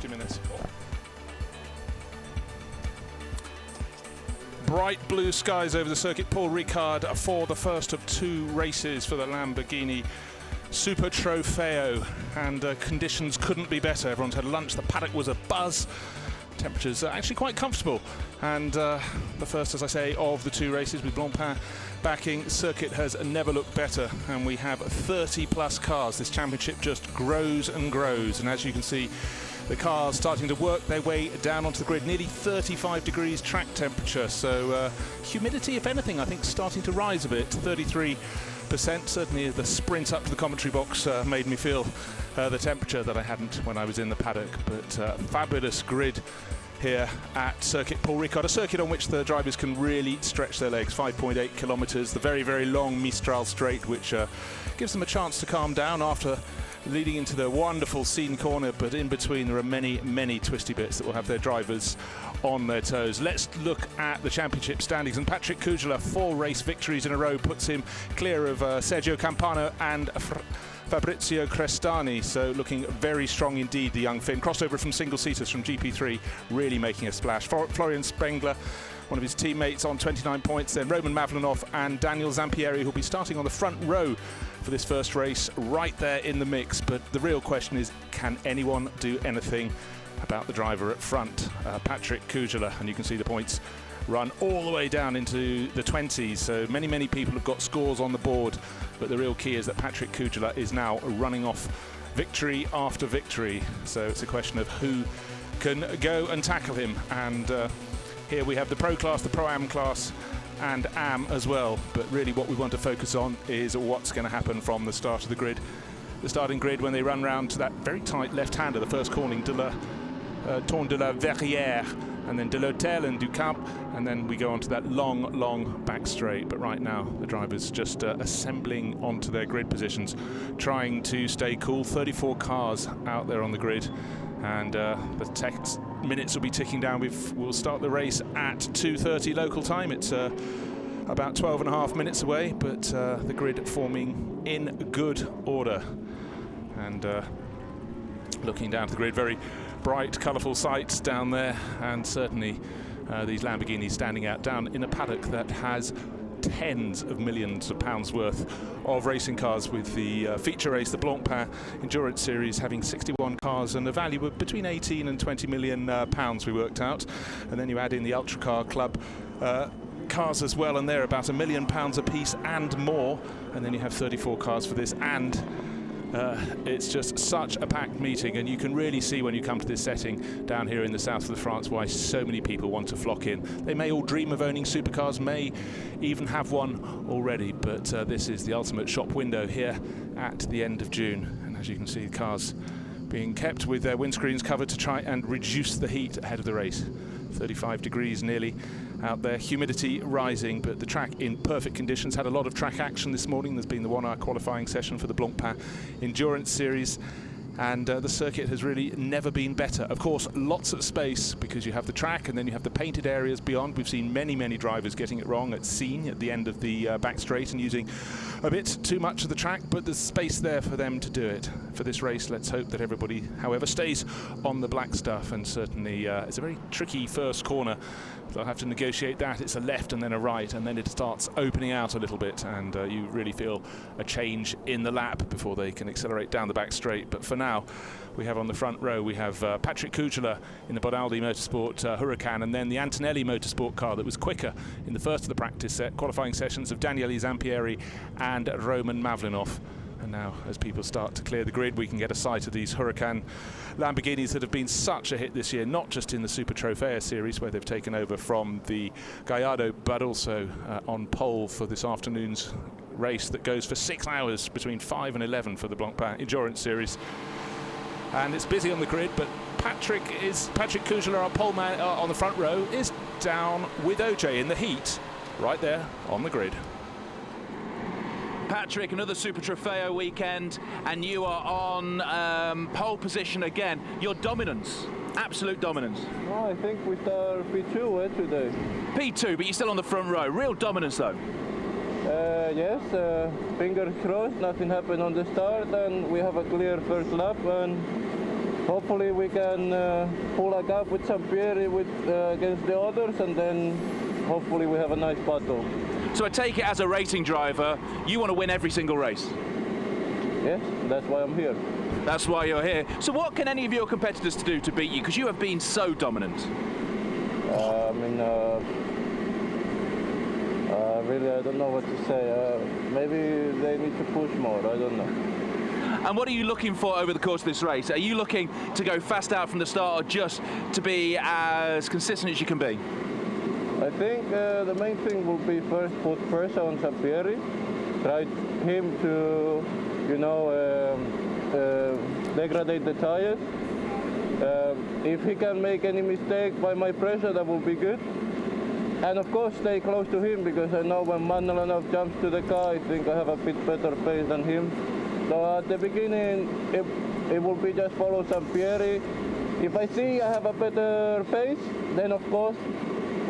50 minutes. Bright blue skies over the circuit. Paul Ricard for the first of 2 races for the Lamborghini Super Trofeo, and conditions couldn't be better. Everyone's had lunch, the paddock was abuzz. Temperatures are actually quite comfortable, and the first, as I say, of the 2 races with Blancpain backing. Circuit has never looked better, and we have 30 plus cars. This championship just grows and grows, and as you can see, the cars starting to work their way down onto the grid. Nearly 35 degrees track temperature, so humidity, if anything, I think starting to rise a bit. 33%. Certainly the sprint up to the commentary box made me feel the temperature that I hadn't when I was in the paddock. But fabulous grid here at Circuit Paul Ricard, a circuit on which the drivers can really stretch their legs. 5.8 kilometres, the very, very long Mistral straight, which gives them a chance to calm down after leading into the wonderful scene corner, but in between there are many, many twisty bits that will have their drivers on their toes. Let's look at the championship standings, and Patrick Kujala, 4 race victories in a row, puts him clear of Sergio Campano and Fabrizio Crestani, so looking very strong indeed, the young Finn. Crossover from single-seaters from GP3, really making a splash. Florian Spengler, one of his teammates, on 29 points, then Roman Mavlinov and Daniel Zampieri, who'll be starting on the front row for this first race, right there in the mix. But the real question is, can anyone do anything about the driver at front, Patrick Kujala? And you can see the points run all the way down into the 20s, so many, many people have got scores on the board, but the real key is that Patrick Kujala is now running off victory after victory, so it's a question of who can go and tackle him. And here we have the Pro class, the Pro-Am class, and Am as well, but really what we want to focus on is what's going to happen from the start of the grid. The starting grid, when they run round to that very tight left-hander, the first corning, Tourne de la Verrière, and then de l'Hôtel and du Camp, and then we go on to that long, long back straight. But right now, the drivers just assembling onto their grid positions, trying to stay cool. 34 cars out there on the grid, and the minutes will be ticking down. We'll start the race at 2:30 local time. It's about 12.5 minutes away, but the grid forming in good order. And looking down to the grid, very bright, colourful sights down there, and certainly these Lamborghinis standing out down in a paddock that has tens of millions of pounds worth of racing cars, with the feature race, the Blancpain Endurance Series, having 61 cars and a value of between 18 and 20 million pounds, we worked out. And then you add in the Ultra Car Club cars as well, and they're about £1 million a piece and more. And then you have 34 cars for this, and it's just such a packed meeting, and you can really see when you come to this setting down here in the south of France why so many people want to flock in. They may all dream of owning supercars, may even have one already, but this is the ultimate shop window here at the end of June. And as you can see, the cars being kept with their windscreens covered to try and reduce the heat ahead of the race. 35 degrees nearly out there, humidity rising, but the track in perfect conditions. Had a lot of track action this morning. There's been the 1-hour qualifying session for the Blancpain Endurance Series, and the circuit has really never been better. Of course, lots of space because you have the track and then you have the painted areas beyond. We've seen many, many drivers getting it wrong at Seine at the end of the back straight and using a bit too much of the track, but there's space there for them to do it. For this race, let's hope that everybody, however, stays on the black stuff, and certainly it's a very tricky first corner. They'll have to negotiate that. It's a left and then a right, and then it starts opening out a little bit, and you really feel a change in the lap before they can accelerate down the back straight. But for now, we have on the front row, we have Patrick Kujala in the Bonaldi Motorsport Huracan, and then the Antonelli Motorsport car that was quicker in the first of the practice qualifying sessions of Daniele Zampieri and Roman Mavlinov. And now, as people start to clear the grid, we can get a sight of these Huracan Lamborghinis that have been such a hit this year, not just in the Super Trofeo series where they've taken over from the Gallardo, but also on pole for this afternoon's race that goes for 6 hours between 5 and 11 for the Blancpain Endurance Series. And it's busy on the grid, but Patrick Kujala, our pole man on the front row, is down with OJ in the heat right there on the grid. Patrick, another Super Trofeo weekend, and you are on pole position again. Your dominance, absolute dominance. Oh, I think we start P2 today. P2, but you're still on the front row. Real dominance, though. Yes, fingers crossed, nothing happened on the start, and we have a clear first lap, and hopefully we can pull a gap with Sampieri against the others, and then hopefully we have a nice battle. So I take it, as a racing driver, you want to win every single race? Yes, that's why I'm here. That's why you're here. So what can any of your competitors do to beat you? Because you have been so dominant. Really, I don't know what to say. Maybe they need to push more, I don't know. And what are you looking for over the course of this race? Are you looking to go fast out from the start, or just to be as consistent as you can be? I think the main thing will be first put pressure on Sampieri, try him to, degrade the tires. If he can make any mistake by my pressure, that will be good. And of course stay close to him, because I know when Mannalanov jumps to the car, I think I have a bit better pace than him. So at the beginning, it will be just follow Sampieri. If I see I have a better pace, then of course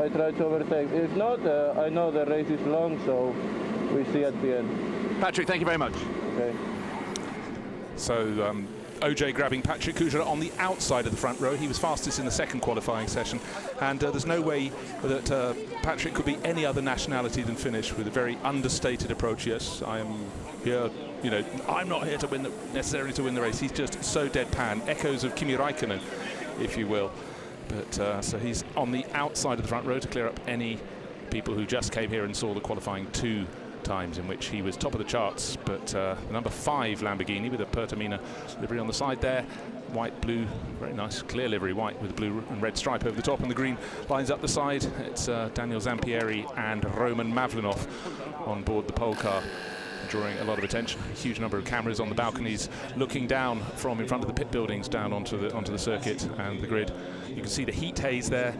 I try to overtake. If not, I know the race is long, so we see at the end. Patrick, thank you very much. Okay. So OJ grabbing Patrick Kužela on the outside of the front row. He was fastest in the second qualifying session, and there's no way that Patrick could be any other nationality than Finnish, with a very understated approach. Yes, I am here, I'm not here to win necessarily to win the race. He's just so deadpan, echoes of Kimi Räikkönen, if you will. But so he's on the outside of the front row to clear up any people who just came here and saw the qualifying 2 times in which he was top of the charts. But the number 5 Lamborghini with a Pertamina livery on the side there, white, blue, very nice clear livery, white with a blue and red stripe over the top, and the green lines up the side. It's Daniel Zampieri and Roman Mavlinov on board the pole car, drawing a lot of attention. A huge number of cameras on the balconies looking down from in front of the pit buildings down onto the circuit and the grid. You can see the heat haze there.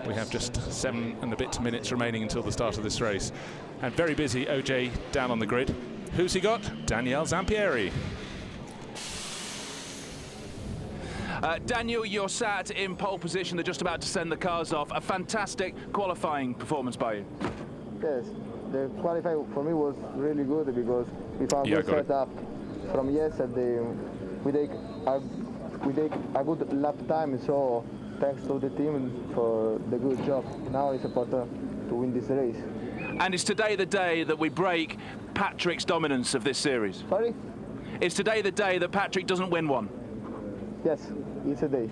We have just 7 and a bit minutes remaining until the start of this race. And very busy, OJ down on the grid. Who's he got? Daniel Zampieri. Daniel, you're sat in pole position. They're just about to send the cars off. A fantastic qualifying performance by you. Yes, the qualifying for me was really good, because we found a good setup from yesterday. We take a good lap time, so thanks to the team for the good job. Now it's important to win this race. And is today the day that we break Patrick's dominance of this series? Sorry? Is today the day that Patrick doesn't win one? Yes, it's a day.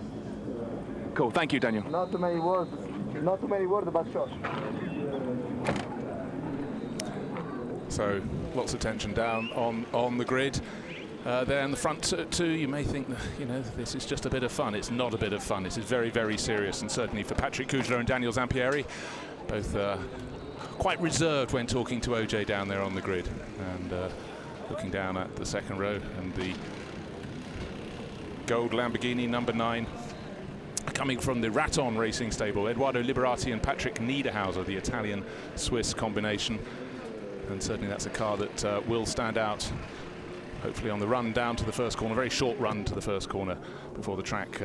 Cool, thank you, Daniel. Not too many words, but short. So lots of tension down on the grid. There in the front too, you may think that, this is just a bit of fun. It's not a bit of fun. This is very, very serious, and certainly for Patrick Kužela and Daniel Zampieri, both quite reserved when talking to OJ down there on the grid, and looking down at the second row, and the gold Lamborghini number 9 coming from the Raton Racing stable. Edoardo Liberati and Patrick Niederhauser, the Italian-Swiss combination, and certainly that's a car that will stand out, hopefully on the run down to the first corner. Very short run to the first corner before the track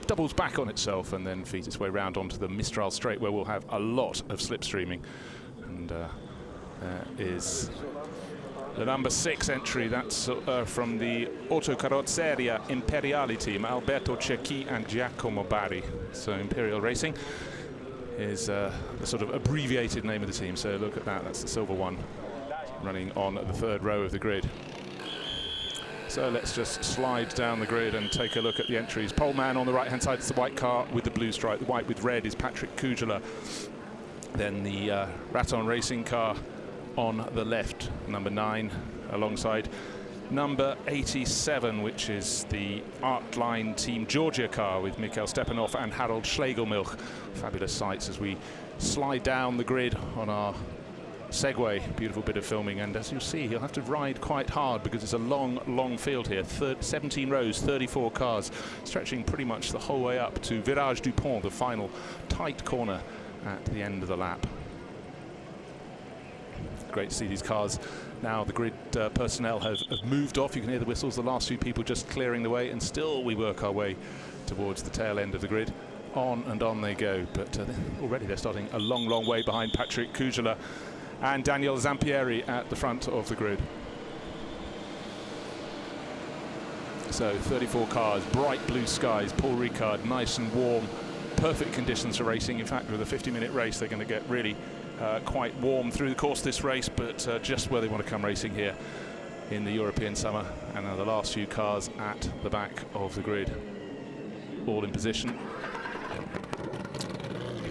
doubles back on itself and then feeds its way round onto the Mistral Straight, where we'll have a lot of slipstreaming. And there is the number 6 entry. That's from the Autocarrozzeria Imperiali team, Alberto Cecchi and Giacomo Bari. So Imperial Racing is the sort of abbreviated name of the team. So look at that, that's the silver one running on the third row of the grid. So let's just slide down the grid and take a look at the entries. Pole man on the right-hand side is the white car with the blue stripe. The white with red is Patrick Kužela. Then the Raton Racing car on the left, number 9, alongside number 87, which is the Artline Team Georgia car with Mikhail Stepanov and Harold Schlegelmilch. Fabulous sights as we slide down the grid on our Segway. Beautiful bit of filming, and as you'll see, he'll have to ride quite hard because it's a long field here. 17 rows, 34 cars, stretching pretty much the whole way up to Virage du Pont, the final tight corner at the end of the lap. Great to see these cars now. The grid personnel have moved off. You can hear the whistles, the last few people just clearing the way, and still we work our way towards the tail end of the grid. On and on they go, but already they're starting a long way behind Patrick Kužela and Daniel Zampieri at the front of the grid. So 34 cars, bright blue skies, Paul Ricard, nice and warm, perfect conditions for racing. In fact, with a 50-minute race, they're going to get really quite warm through the course of this race, but just where they want to come racing here in the European summer. And now the last few cars at the back of the grid, all in position.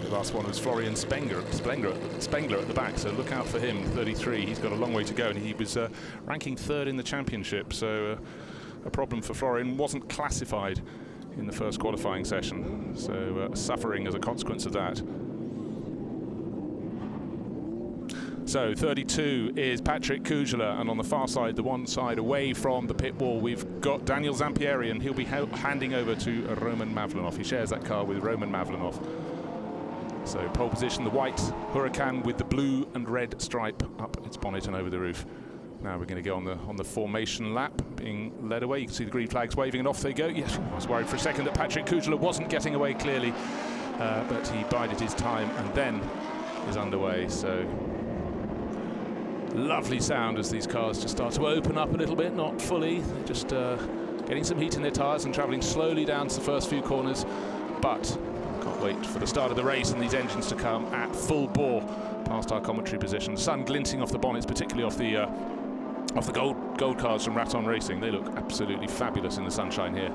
The last one was Florian Spengler at the back, so look out for him, 33. He's got a long way to go, and he was ranking 3rd in the championship, so a problem for Florian. Wasn't classified in the first qualifying session, so suffering as a consequence of that. So 32 is Patrick Kujala, and on the far side, the one side away from the pit wall, we've got Daniel Zampieri, and he'll be handing over to Roman Mavlanov. He shares that car with Roman Mavlanov. So pole position, the white Huracan with the blue and red stripe up its bonnet and over the roof. Now we're going to go on the formation lap, being led away. You can see the green flags waving, and off they go. Yes, I was worried for a second that Patrick Kujala wasn't getting away clearly, but he bided his time and then is underway. So lovely sound as these cars just start to open up a little bit, not fully, just getting some heat in their tyres and travelling slowly down to the first few corners, but can't wait for the start of the race and these engines to come at full bore past our commentary position. The sun glinting off the bonnets, particularly off the gold cars from Raton Racing. They look absolutely fabulous in the sunshine here.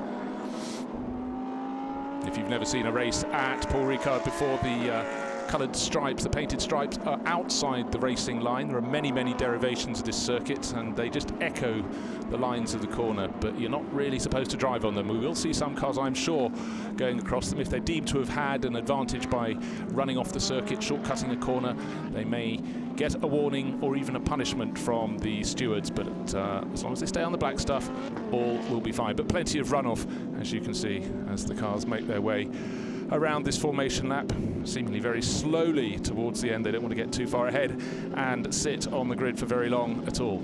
If you've never seen a race at Paul Ricard before, the coloured stripes, the painted stripes, are outside the racing line. There are many, many derivations of this circuit, and they just echo the lines of the corner, but you're not really supposed to drive on them. We will see some cars, I'm sure, going across them. If they're deemed to have had an advantage by running off the circuit, shortcutting a corner, they may get a warning or even a punishment from the stewards, but as long as they stay on the black stuff, all will be fine. But plenty of runoff, as you can see, as the cars make their way around this formation lap, seemingly very slowly towards the end. They don't want to get too far ahead and sit on the grid for very long at all.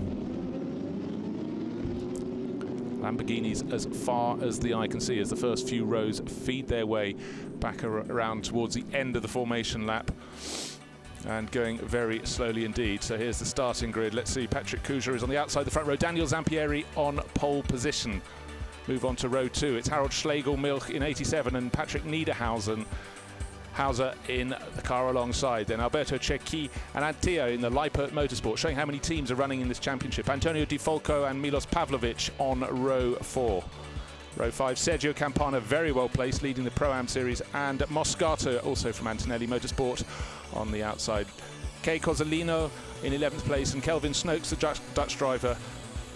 Lamborghinis as far as the eye can see as the first few rows feed their way back around towards the end of the formation lap, and going very slowly indeed. So here's the starting grid. Let's see, Patrick Kujala is on the outside, the front row. Daniel Zampieri on pole position. Move on to row 2. It's Harold Schlegel-Milch in 87 and Patrick Niederhauser in the car alongside. Then Alberto Cecchi and Antio in the Lippert Motorsport, showing how many teams are running in this championship. Antonio Di Folco and Milos Pavlovic on row 4. Row 5, Sergio Campana, very well placed, leading the Pro-Am Series, and Moscato, also from Antonelli Motorsport, on the outside. Kay Cozzolino in 11th place, and Kelvin Snokes, the Dutch driver,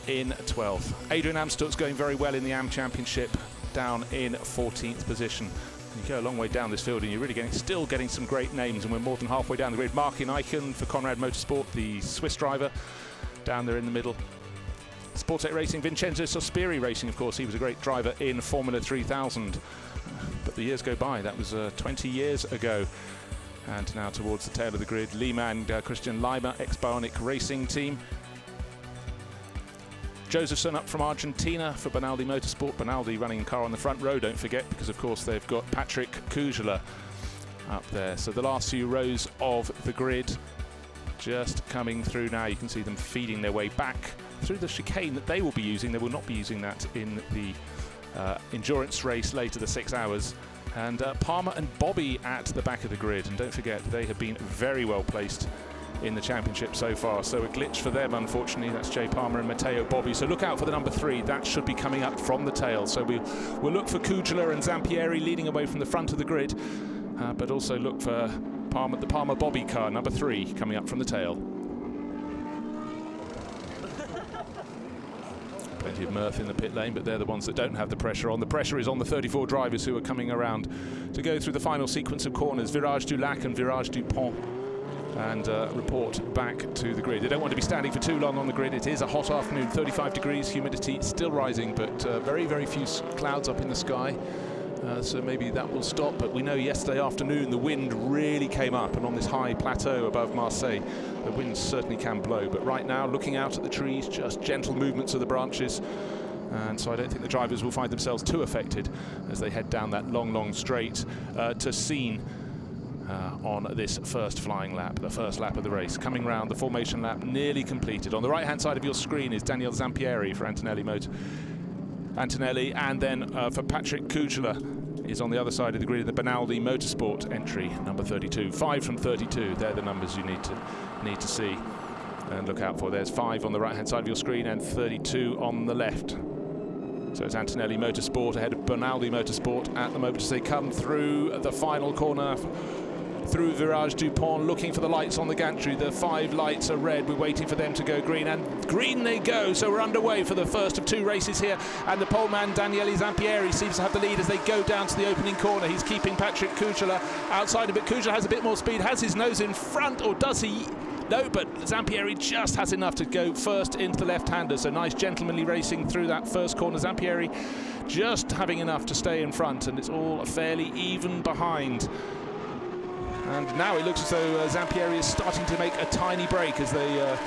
in 12th. Adrian Amstutz going very well in the AM Championship, down in 14th position. You go a long way down this field and you're really still getting some great names, and we're more than halfway down the grid. Markin Eichen for Conrad Motorsport, the Swiss driver, down there in the middle. Sportec Racing, Vincenzo Sospiri Racing, of course, he was a great driver in Formula 3000. But the years go by, that was 20 years ago. And now towards the tail of the grid, Lima and Christian Leimer, ex-Bionic Racing team. Josephson up from Argentina for Bonaldi Motorsport. Bonaldi running a car on the front row, don't forget, because of course they've got Patrick Kujala up there. So the last few rows of the grid just coming through now. You can see them feeding their way back through the chicane that they will be using. They will not be using that in the endurance race later, the 6 hours. And Palmer and Bobby at the back of the grid. And don't forget, they have been very well placed in the championship so far. So a glitch for them, unfortunately. That's Jay Palmer and Matteo Bobby. So look out for the number 3. That should be coming up from the tail. So we'll look for Kujala and Zampieri leading away from the front of the grid, but also look for the Palmer Bobby car, number 3, coming up from the tail. Plenty of mirth in the pit lane, but they're the ones that don't have the pressure on. The pressure is on the 34 drivers who are coming around to go through the final sequence of corners, Virage du Lac and Virage du Pont, and report back to the grid. They don't want to be standing for too long on the grid. It is a hot afternoon, 35 degrees, humidity still rising, but very, very few clouds up in the sky. So maybe that will stop, but we know yesterday afternoon the wind really came up, and on this high plateau above Marseille, the wind certainly can blow. But right now, looking out at the trees, just gentle movements of the branches, and so I don't think the drivers will find themselves too affected as they head down that long, long straight to Scene on this first flying lap, the first lap of the race. Coming round, the formation lap nearly completed. On the right-hand side of your screen is Daniel Zampieri for Antonelli Antonelli, and then for Patrick Kujala is on the other side of the grid, the Benaldi Motorsport entry, number 32. 5 from 32, they're the numbers you need to see and look out for. There's 5 on the right-hand side of your screen and 32 on the left. So it's Antonelli Motorsport ahead of Benaldi Motorsport at the moment as they come through the final corner, through Virage du Pont, looking for the lights on the gantry. The 5 lights are red. We're waiting for them to go green, and green they go. So we're underway for the first of 2 races here, and the poleman Daniele Zampieri seems to have the lead as they go down to the opening corner. He's keeping Patrick Kujala outside of it. Kujala has a bit more speed, has his nose in front, or does he? No, but Zampieri just has enough to go first into the left-hander. So nice gentlemanly racing through that first corner. Zampieri just having enough to stay in front, and it's all fairly even behind. And now it looks as though Zampieri is starting to make a tiny break as they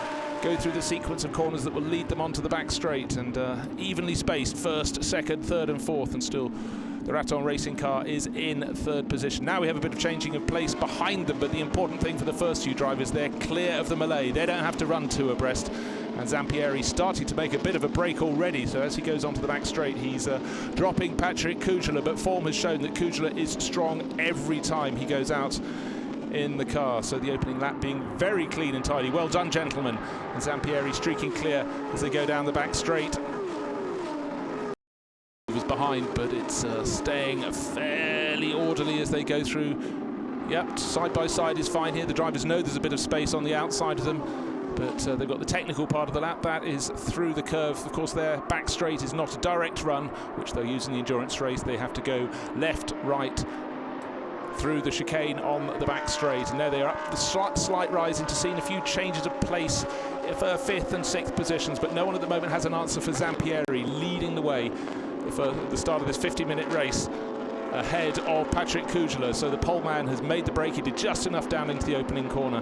go through the sequence of corners that will lead them onto the back straight, and evenly spaced first, second, third and fourth, and still the Raton racing car is in 3rd position. Now we have a bit of changing of place behind them, but the important thing for the first few drivers, they're clear of the melee. They don't have to run 2 abreast, and Zampieri starting to make a bit of a break already. So as he goes onto the back straight, he's dropping Patrick Kujala, but form has shown that Kujala is strong every time he goes out in the car. So the opening lap being very clean and tidy. Well done, gentlemen. And Zampieri streaking clear as they go down the back straight. He was behind, but it's staying fairly orderly as they go through. Yep, side by side is fine here. The drivers know there's a bit of space on the outside of them, but they've got the technical part of the lap. That is through the curve. Of course, their back straight is not a direct run, which they'll use in the endurance race. They have to go left, right, through the chicane on the back straight, and there they are up the slight rise into seeing a few changes of place for 5th and 6th positions, but no one at the moment has an answer for Zampieri, leading the way for the start of this 50-minute race ahead of Patrick Kujala. So the poleman has made the break. He did just enough down into the opening corner,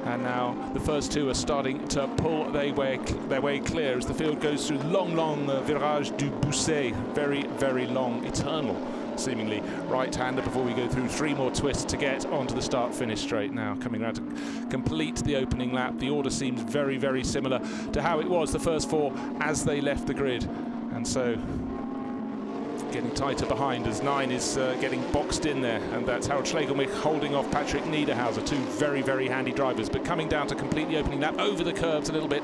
and now the first 2 are starting to pull their way clear as the field goes through long Virage du Bousset, very long, eternal seemingly right-hander before we go through 3 more twists to get onto the start-finish straight. Now coming around to complete the opening lap. The order seems very similar to how it was the first 4 as they left the grid, and so getting tighter behind as 9 is getting boxed in there, and that's Harald Schlegelmich holding off Patrick Niederhauser. 2 very handy drivers, but coming down to complete the opening lap over the curves a little bit,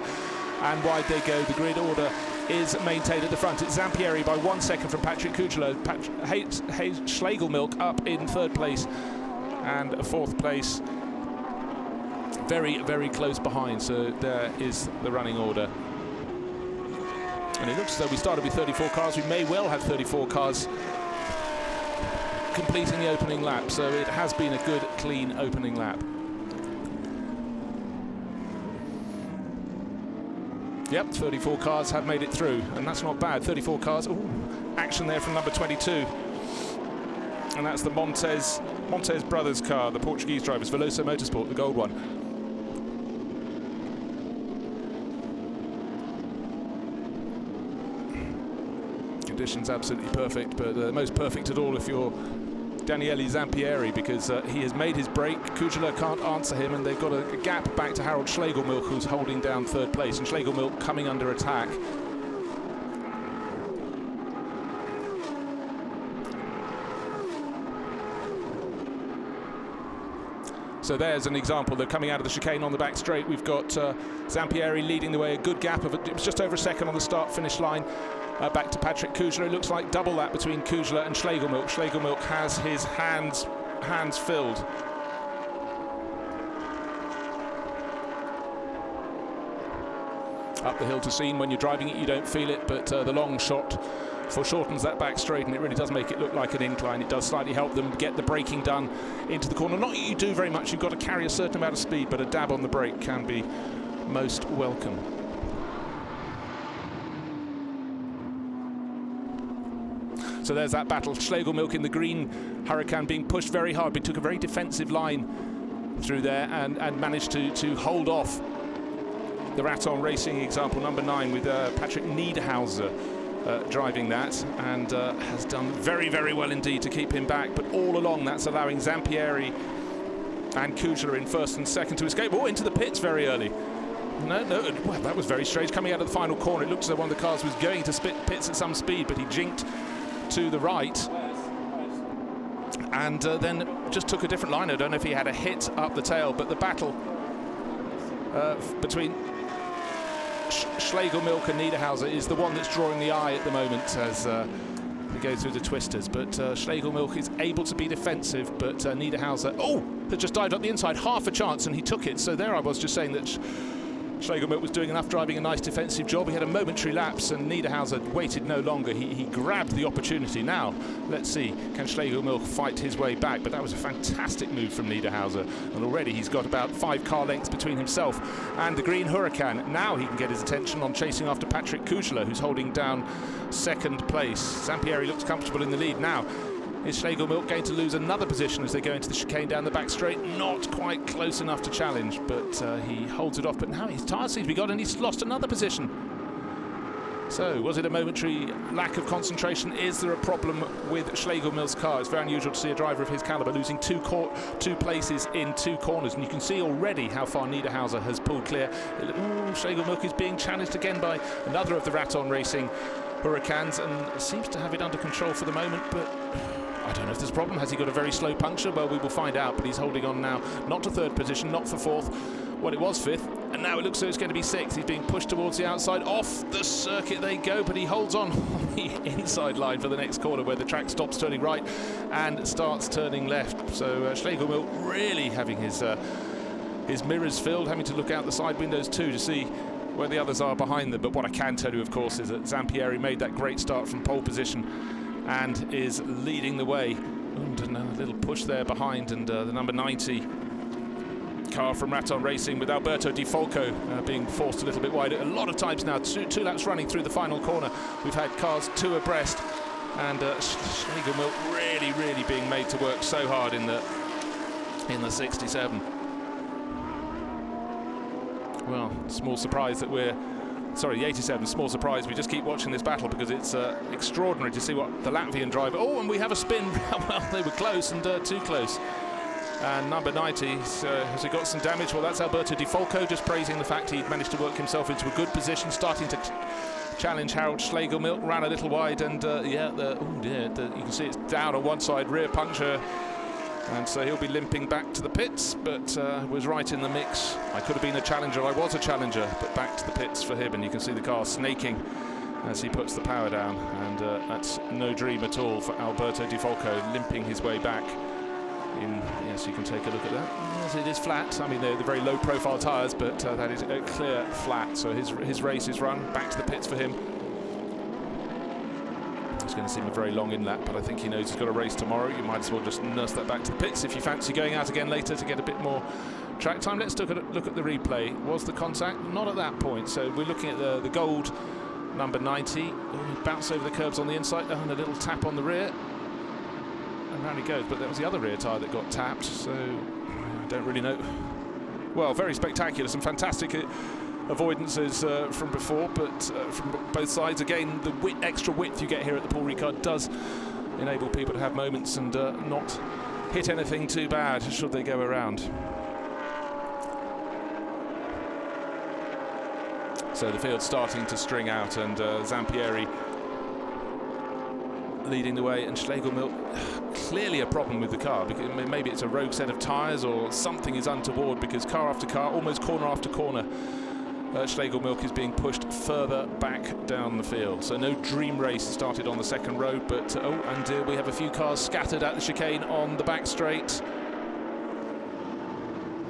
and wide they go. The grid order is maintained at the front. It's Zampieri by 1 second from Patrick Kujala. Schlegelmilch up in 3rd place, and 4th place very close behind. So there is the running order, and it looks as though we started with 34 cars. We may well have 34 cars completing the opening lap, so it has been a good clean opening lap. Yep, 34 cars have made it through, and that's not bad. 34 cars. Ooh, action there from number 22. And that's the Montes brothers car, the Portuguese drivers, Veloso Motorsport, the gold one. Conditions absolutely perfect, but most perfect at all if you're Daniele Zampieri, because he has made his break. Kujala can't answer him, and they've got a gap back to Harald Schlegelmilch, who's holding down 3rd place, and Schlegelmilch coming under attack. So there's an example. They're coming out of the chicane on the back straight. We've got Zampieri leading the way, a good gap of it was just over a second on the start-finish line. Back to Patrick Kujala. It looks like double that between Kujala and Schlegelmilch. Schlegelmilch has his hands filled. Up the hill to Scene, when you're driving it you don't feel it, but the long shot foreshortens that back straight, and it really does make it look like an incline. It does slightly help them get the braking done into the corner. Not that you do very much, you've got to carry a certain amount of speed, but a dab on the brake can be most welcome. So there's that battle. Schlegelmilch in the green Huracan being pushed very hard, but took a very defensive line through there and managed to hold off the Raton Racing example, number 9, with Patrick Niederhauser driving that, and has done very well indeed to keep him back. But all along that's allowing Zampieri and Kujala in 1st and 2nd to escape. Oh, into the pits very early. No, well, that was very strange. Coming out of the final corner, it looked as though one of the cars was going to split pits at some speed, but he jinked to the right. And then just took a different line. I don't know if he had a hit up the tail, but the battle between Schlegelmilch and Niederhauser is the one that's drawing the eye at the moment as they go through the twisters. But Schlegelmilch is able to be defensive, but Niederhauser, had just dived up the inside, half a chance, and he took it. So there I was just saying that Schlegelmilch was doing enough driving, a nice defensive job. He had a momentary lapse, and Niederhauser waited no longer. He grabbed the opportunity. Now, let's see, can Schlegelmilch fight his way back? But that was a fantastic move from Niederhauser, and already he's got about 5 car lengths between himself and the green Huracan. Now he can get his attention on chasing after Patrick Kuchler, who's holding down second place. Zampieri looks comfortable in the lead now. Is Schlegelmilch going to lose another position as they go into the chicane down the back straight? Not quite close enough to challenge, but he holds it off. But now his tyre seems to be gone and he's lost another position. So, was it a momentary lack of concentration? Is there a problem with Schlegelmilch's car? It's very unusual to see a driver of his calibre losing two places in 2 corners. And you can see already how far Niederhauser has pulled clear. Schlegelmilch is being challenged again by another of the Raton Racing Huracans and seems to have it under control for the moment, but I don't know if there's a problem. Has he got a very slow puncture? Well, we will find out, but he's holding on now, not to 3rd position, not for 4th. Well, it was 5th, and now it looks as though it's going to be 6th. He's being pushed towards the outside. Off the circuit they go, but he holds on the inside line for the next corner where the track stops turning right and starts turning left. So Schlegelmilch really having his mirrors filled, having to look out the side windows too to see where the others are behind them. But what I can tell you, of course, is that Zampieri made that great start from pole position and is leading the way. And a little push there behind, and the number 90 car from Raton Racing with Alberto Di Folco being forced a little bit wider. A lot of times now, two laps running through the final corner, we've had cars 2 abreast, and Schlegelmilch really being made to work so hard in the 67. Well, small surprise that the 87, small surprise. We just keep watching this battle because it's extraordinary to see what the Latvian driver... Oh, and we have a spin. Well, they were close and too close. And number 90, has he got some damage? Well, that's Alberto Di Folco just praising the fact he'd managed to work himself into a good position, starting to challenge Harold Schlegelmilch. Ran a little wide, and you can see it's down on one side, rear puncture. And so he'll be limping back to the pits, but was right in the mix. I could have been a challenger, I was a challenger, but back to the pits for him, and you can see the car snaking as he puts the power down, and that's no dream at all for Alberto Di Folco, limping his way back. Yes, you can take a look at that. Yes, it is flat. I mean, they're very low-profile tyres, but that is a clear flat. So his race is run, back to the pits for him. It's going to seem a very long in lap, but I think he knows he's got a race tomorrow. You might as well just nurse that back to the pits if you fancy going out again later to get a bit more track time. Let's look at the replay. Was the contact? Not at that point. So we're looking at the gold number 90. Oh, he bounced over the curbs on the inside, and a little tap on the rear. And round he goes, but that was the other rear tyre that got tapped, so I don't really know. Well, very spectacular, some fantastic avoidances from before, but from both sides. Again, the extra width you get here at the Paul Ricard does enable people to have moments and not hit anything too bad should they go around. So the field's starting to string out, and Zampieri leading the way, and Schlegelmilch clearly a problem with the car, because maybe it's a rogue set of tyres or something is untoward, because car after car, almost corner after corner, Schlegelmilch is being pushed further back down the field. So no dream race started on the second road, but and we have a few cars scattered at the chicane on the back straight.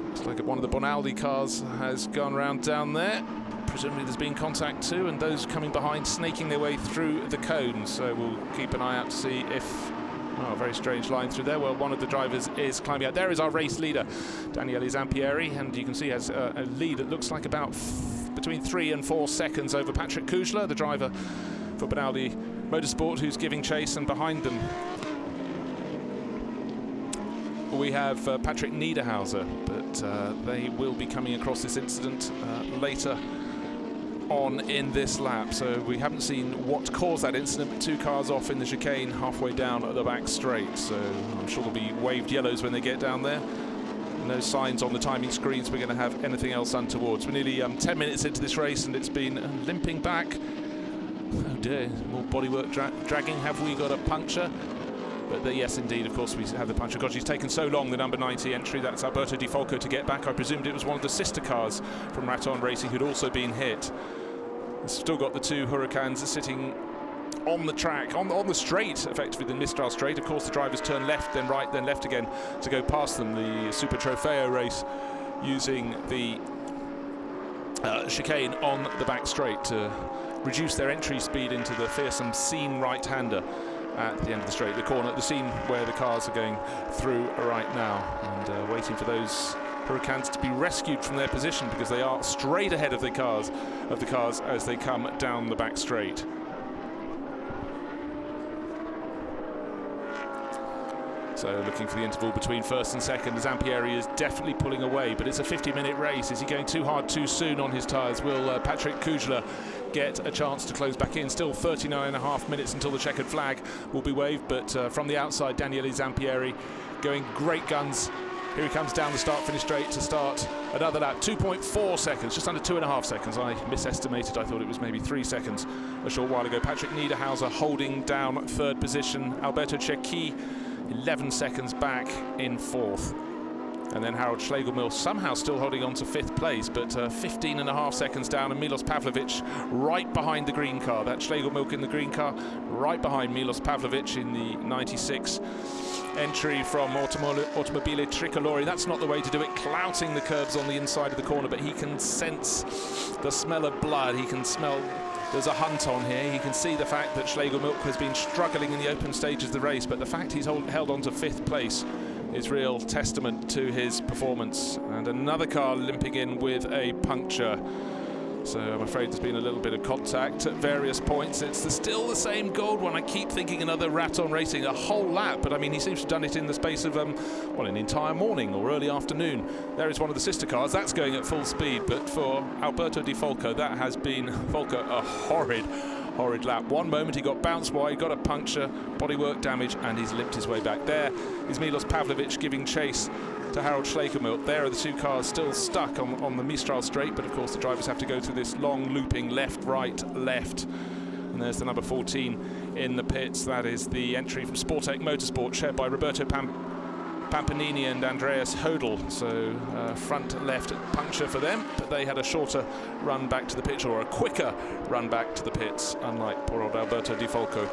Looks like one of the Bonaldi cars has gone round down there. Presumably there's been contact too, and those coming behind snaking their way through the cone. So we'll keep an eye out to see if... Oh, a very strange line through there. Well, one of the drivers is climbing out. There is our race leader, Daniele Zampieri, and you can see he has a lead that looks like about between 3 and 4 seconds over Patrick Kuchler, the driver for Bonaldi Motorsport, who's giving chase, and behind them we have Patrick Niederhauser, but they will be coming across this incident later on in this lap, so we haven't seen what caused that incident, but 2 cars off in the chicane halfway down at the back straight, so I'm sure there'll be waved yellows when they get down there. No signs on the timing screens we're going to have anything else untoward. We're nearly 10 minutes into this race and it's been limping back. Oh dear, more bodywork dragging. Have we got a puncture? But yes, indeed, of course, we have the puncture. God, she's taken so long, the number 90 entry. That's Alberto Di Folco to get back. I presumed it was one of the sister cars from Raton Racing who'd also been hit. Still got the two Hurricanes sitting on the track, on the straight, effectively the Mistral straight. Of course, the drivers turn left, then right, then left again to go past them. The Super Trofeo race using the chicane on the back straight to reduce their entry speed into the fearsome Scene right-hander at the end of the straight, the corner, the Scene where the cars are going through right now, and waiting for those Hurricanes to be rescued from their position because they are straight ahead of the cars as they come down the back straight. So looking for the interval between first and second. Zampieri is definitely pulling away, but it's a 50-minute race. Is he going too hard too soon on his tyres? Will Patrick Kugler get a chance to close back in? Still 39.5 minutes until the checkered flag will be waved, but from the outside, Daniele Zampieri going great guns. Here he comes down the start-finish straight to start another lap. 2.4 seconds, just under 2.5 seconds. I misestimated. I thought it was maybe 3 seconds a short while ago. Patrick Niederhauser holding down third position. Alberto Cecchi 11 seconds back in fourth. And then Harold Schlegelmilch somehow still holding on to fifth place, but 15.5 seconds down, and Milos Pavlovic right behind the green car. That's Schlegelmilch in the green car, right behind Milos Pavlovic in the 96 entry from Automobile Tricolore. That's not the way to do it, clouting the curbs on the inside of the corner, but he can sense the smell of blood. He can smell there's a hunt on here. He can see the fact that Schlegelmilch has been struggling in the open stages of the race, but the fact he's held on to fifth place is real testament to his performance. And another car limping in with a puncture. So I'm afraid there's been a little bit of contact at various points. It's still the same gold one. I keep thinking another Raton Racing, a whole lap, but I mean, he seems to have done it in the space of, well, an entire morning or early afternoon. There is one of the sister cars. That's going at full speed, but for Alberto Di Folco, that has been, Folco, a horrid lap. One moment he got bounced wide, got a puncture, bodywork damage, and he's limped his way back. There is Milos Pavlovic giving chase to Harold Schlegelmilch. There are the two cars still stuck on the Mistral straight, but of course the drivers have to go through this long looping left, right, left. And there's the number 14 in the pits. That is the entry from Sportec Motorsport, shared by Roberto Pampanini and Andreas Hodel. So front left puncture for them, but they had a shorter run back to the pits, or a quicker run back to the pits, unlike poor old Alberto Di Folco.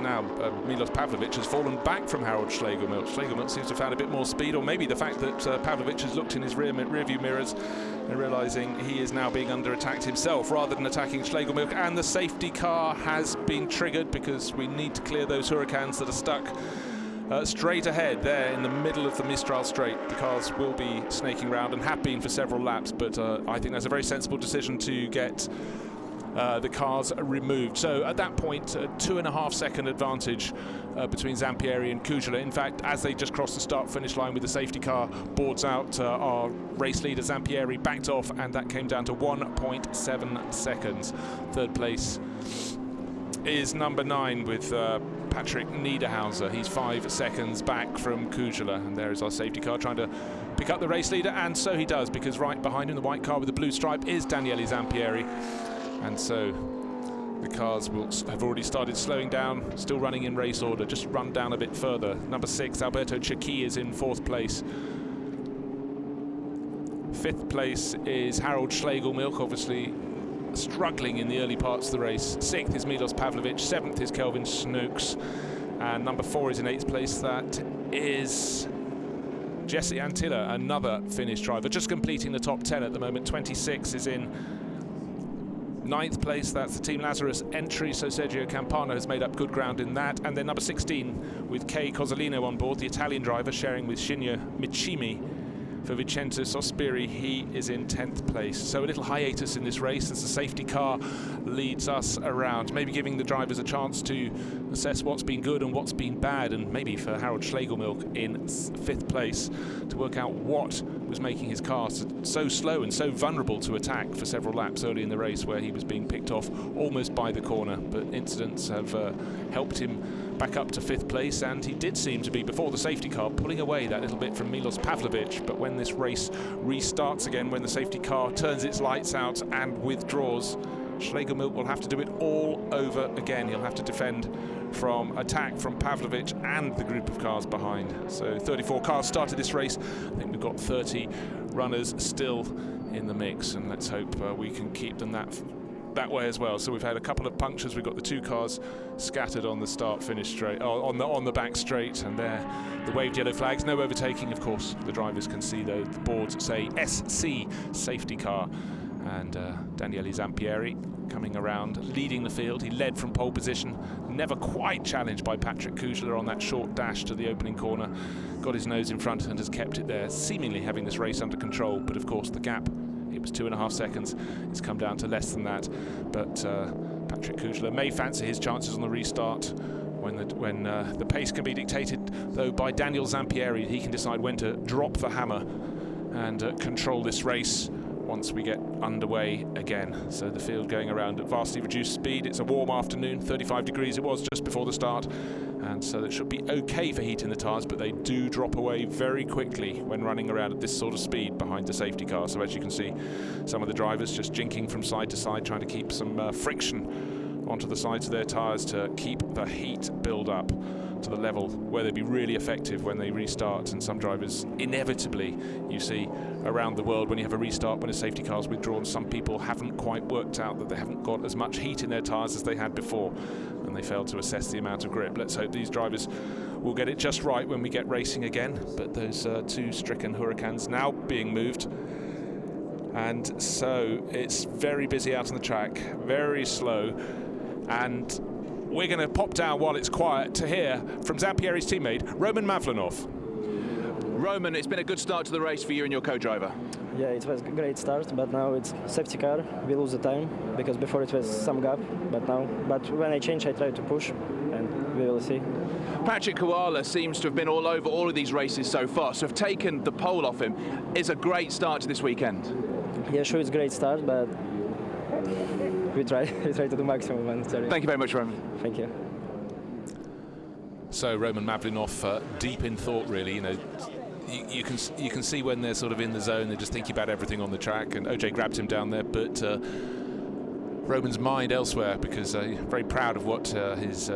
Now Milos Pavlovic has fallen back from Harold Schlegelmilch. Schlegelmilch seems to have found a bit more speed, or maybe the fact that Pavlovic has looked in his rearview mirrors and realising he is now being under attacked himself rather than attacking Schlegelmilch. And the safety car has been triggered because we need to clear those Hurricanes that are stuck straight ahead there in the middle of the Mistral straight. The cars will be snaking round and have been for several laps, but I think that's a very sensible decision to get the cars removed. So at that point, a 2.5 second advantage between Zampieri and Kugler. In fact, as they just crossed the start-finish line with the safety car boards out, our race leader Zampieri backed off, and that came down to 1.7 seconds. Third place is number 9 with Patrick Niederhauser. He's 5 seconds back from Kugler, and there is our safety car trying to pick up the race leader, and so he does, because right behind him, the white car with the blue stripe, is Daniele Zampieri. And so the cars have already started slowing down, still running in race order, just run down a bit further. Number 6, Alberto Cecchi, is in 4th place. 5th place is Harold Schlegelmilch, obviously struggling in the early parts of the race. 6th is Milos Pavlovic, 7th is Kelvin Snooks, and number 4 is in 8th place. That is Jesse Antilla, another Finnish driver, just completing the top 10 at the moment. 26 is in 9th place, that's the Team Lazarus entry, so Sergio Campana has made up good ground in that. And then number 16 with Kei Cozzolino on board, the Italian driver, sharing with Shinya Michimi for Vincenzo Sospiri. He is in 10th place. So a little hiatus in this race as the safety car leads us around, maybe giving the drivers a chance to assess what's been good and what's been bad, and maybe for Harold Schlegelmilch in 5th place to work out what was making his car so slow and so vulnerable to attack for several laps early in the race, where he was being picked off almost by the corner. But incidents have helped him back up to 5th place, and he did seem to be, before the safety car, pulling away that little bit from Milos Pavlovic. But when this race restarts again, when the safety car turns its lights out and withdraws, Schlegelmilch will have to do it all over again. He'll have to defend from attack from Pavlovic and the group of cars behind. So 34 cars started this race. I think we've got 30 runners still in the mix, and let's hope we can keep them that way as well. So we've had a couple of punctures. We've got the 2 cars scattered on the start-finish straight, on the back straight, and there the waved yellow flags. No overtaking, of course. The drivers can see though the boards say SC, safety car. And Daniele Zampieri coming around, leading the field. He led from pole position, never quite challenged by Patrick Kugler on that short dash to the opening corner. Got his nose in front and has kept it there, seemingly having this race under control. But of course the gap, it was 2.5 seconds. It's come down to less than that. But Patrick Kugler may fancy his chances on the restart when the pace can be dictated, though, by Daniele Zampieri. He can decide when to drop the hammer and control this race once we get underway again. So the field going around at vastly reduced speed. It's a warm afternoon, 35 degrees it was just before the start, and so it should be okay for heat in the tyres, but they do drop away very quickly when running around at this sort of speed behind the safety car. So as you can see, some of the drivers just jinking from side to side, trying to keep some friction onto the sides of their tyres to keep the heat build up to the level where they'd be really effective when they restart. And some drivers, inevitably, you see around the world, when you have a restart, when a safety car's withdrawn, some people haven't quite worked out that they haven't got as much heat in their tyres as they had before, and they failed to assess the amount of grip. Let's hope these drivers will get it just right when we get racing again. But those 2 stricken Huracans now being moved, and so it's very busy out on the track, very slow, and we're going to pop down while it's quiet to hear from Zampieri's teammate, Roman Mavlanov. Roman, it's been a good start to the race for you and your co-driver. Yeah, it was a great start, but now it's safety car. We lose the time, because before it was some gap, but when I change, I try to push, and we will see. Patrick Koala seems to have been all over all of these races so far, so have taken the pole off him. Is a great start to this weekend. Yeah, sure, it's a great start, but we try to do maximum. And sorry. Thank you very much, Roman. Thank you. So Roman Mavlanov, deep in thought, really. You know, you can see when they're sort of in the zone, they're just thinking about everything on the track. And OJ grabs him down there, but Roman's mind elsewhere, because very proud of what his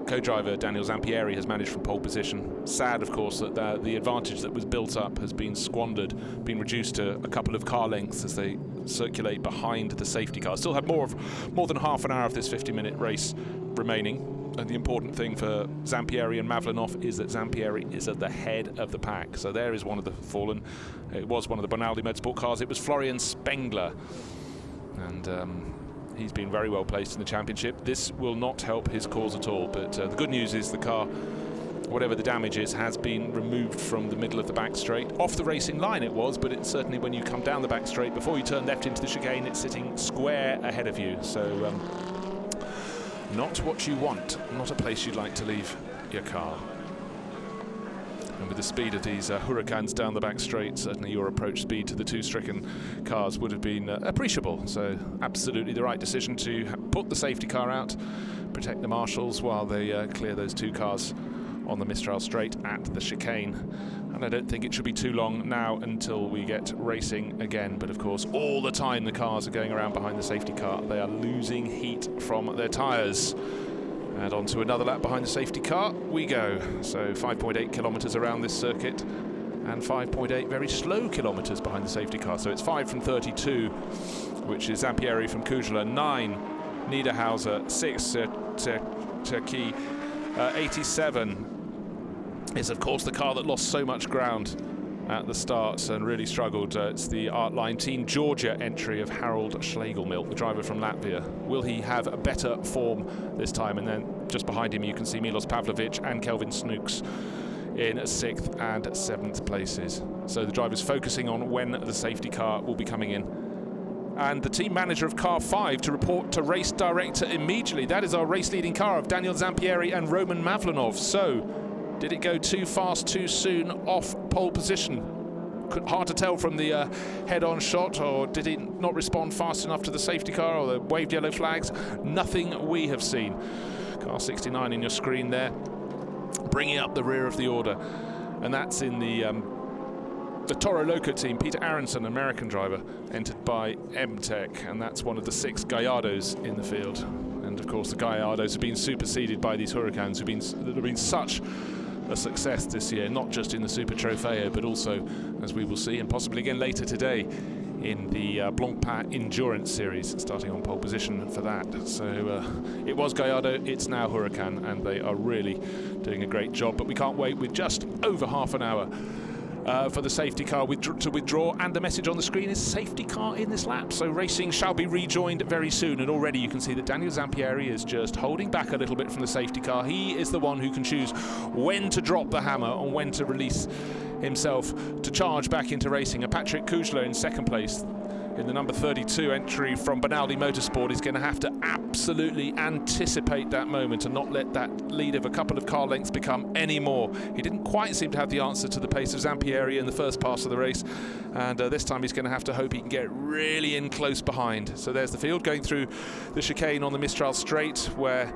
co-driver Daniele Zampieri has managed from pole position. Sad, of course, that the advantage that was built up has been squandered, been reduced to a couple of car lengths as they circulate behind the safety car. Still have more than half an hour of this 50-minute race remaining. And the important thing for Zampieri and Mavlanov is that Zampieri is at the head of the pack. So there is one of the fallen. It was one of the Bonaldi Motorsport cars. It was Florian Spengler, and he's been very well placed in the championship. This will not help his cause at all, but the good news is the car, whatever the damage is, has been removed from the middle of the back straight. Off the racing line it was, but it's certainly when you come down the back straight, before you turn left into the chicane, it's sitting square ahead of you. So not what you want, not a place you'd like to leave your car. And with the speed of these Huracans down the back straight, certainly your approach speed to the 2 stricken cars would have been appreciable. So absolutely the right decision to put the safety car out, protect the marshals while they clear those 2 cars on the Mistral straight at the chicane. And I don't think it should be too long now until we get racing again. But of course, all the time the cars are going around behind the safety car, they are losing heat from their tyres. And on to another lap behind the safety car we go. So 5.8 kilometres around this circuit, and 5.8 very slow kilometres behind the safety car. So it's 5 from 32, which is Zampieri from Kugler, 9 Niederhauser, 6 Turkey, 87 is of course the car that lost so much ground at the start and really struggled. It's the Artline Team Georgia entry of Harold Schlegelmilch, the driver from Latvia. Will he have a better form this time? And then just behind him you can see Milos Pavlovic and Kelvin Snooks in 6th and 7th places. So the drivers focusing on when the safety car will be coming in. And the team manager of car 5 to report to race director immediately. That is our race leading car of Daniele Zampieri and Roman Mavlanov. So did it go too fast too soon off pole position? Hard to tell from the head-on shot, or did he not respond fast enough to the safety car or the waved yellow flags? Nothing we have seen car 69 in your screen there, bringing up the rear of the order. And that's in the Toro Loco team. Peter Aronson, American driver, entered by M-Tech, and that's one of the 6 Gallardos in the field. And of course the Gallardos have been superseded by these Huracans that have been such a success this year, not just in the Super Trofeo, but also, as we will see, and possibly again later today, in the Blancpain Endurance Series, starting on pole position for that. So it was Gallardo, it's now Huracan, and they are really doing a great job. But we can't wait with just over half an hour for the safety car to withdraw, and the message on the screen is safety car in this lap. So racing shall be rejoined very soon, and already you can see that Daniel Zampieri is just holding back a little bit from the safety car. He is the one who can choose when to drop the hammer and when to release himself to charge back into racing. And Patrick Kujla in second place in the number 32 entry from Benaldi Motorsport is going to have to absolutely anticipate that moment and not let that lead of a couple of car lengths become any more. He didn't quite seem to have the answer to the pace of Zampieri in the first pass of the race, and this time he's going to have to hope he can get really in close behind. So there's the field going through the chicane on the Mistral Straight, where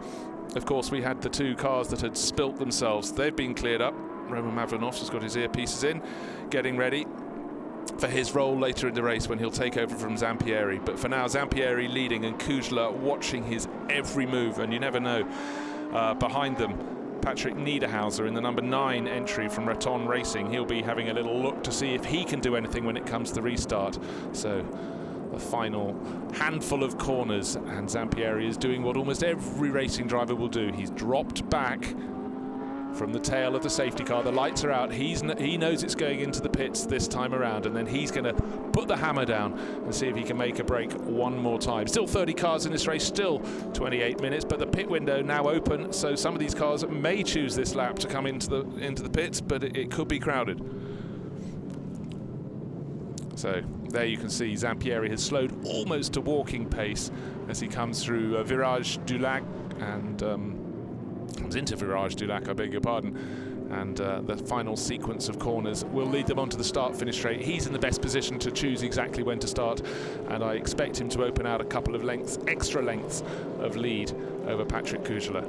of course we had the 2 cars that had spilt themselves. They've been cleared up. Roman Mavlanov's has got his earpieces in, getting ready for his role later in the race when he'll take over from Zampieri. But for now, Zampieri leading and Kujla watching his every move, and you never know. Behind them, Patrick Niederhauser in the number 9 entry from Raton Racing. He'll be having a little look to see if he can do anything when it comes to the restart. So the final handful of corners, and Zampieri is doing what almost every racing driver will do. He's dropped back from the tail of the safety car. The lights are out. He knows it's going into the pits this time around, and then he's going to put the hammer down and see if he can make a break one more time. Still 30 cars in this race, still 28 minutes, but the pit window now open, so some of these cars may choose this lap to come into the pits, but it could be crowded. So there you can see Zampieri has slowed almost to walking pace as he comes through Virage du Lac and comes into Virage du Lac, I beg your pardon, and the final sequence of corners will lead them onto the start-finish straight. He's in the best position to choose exactly when to start, and I expect him to open out a couple of extra lengths of lead over Patrick Kujla.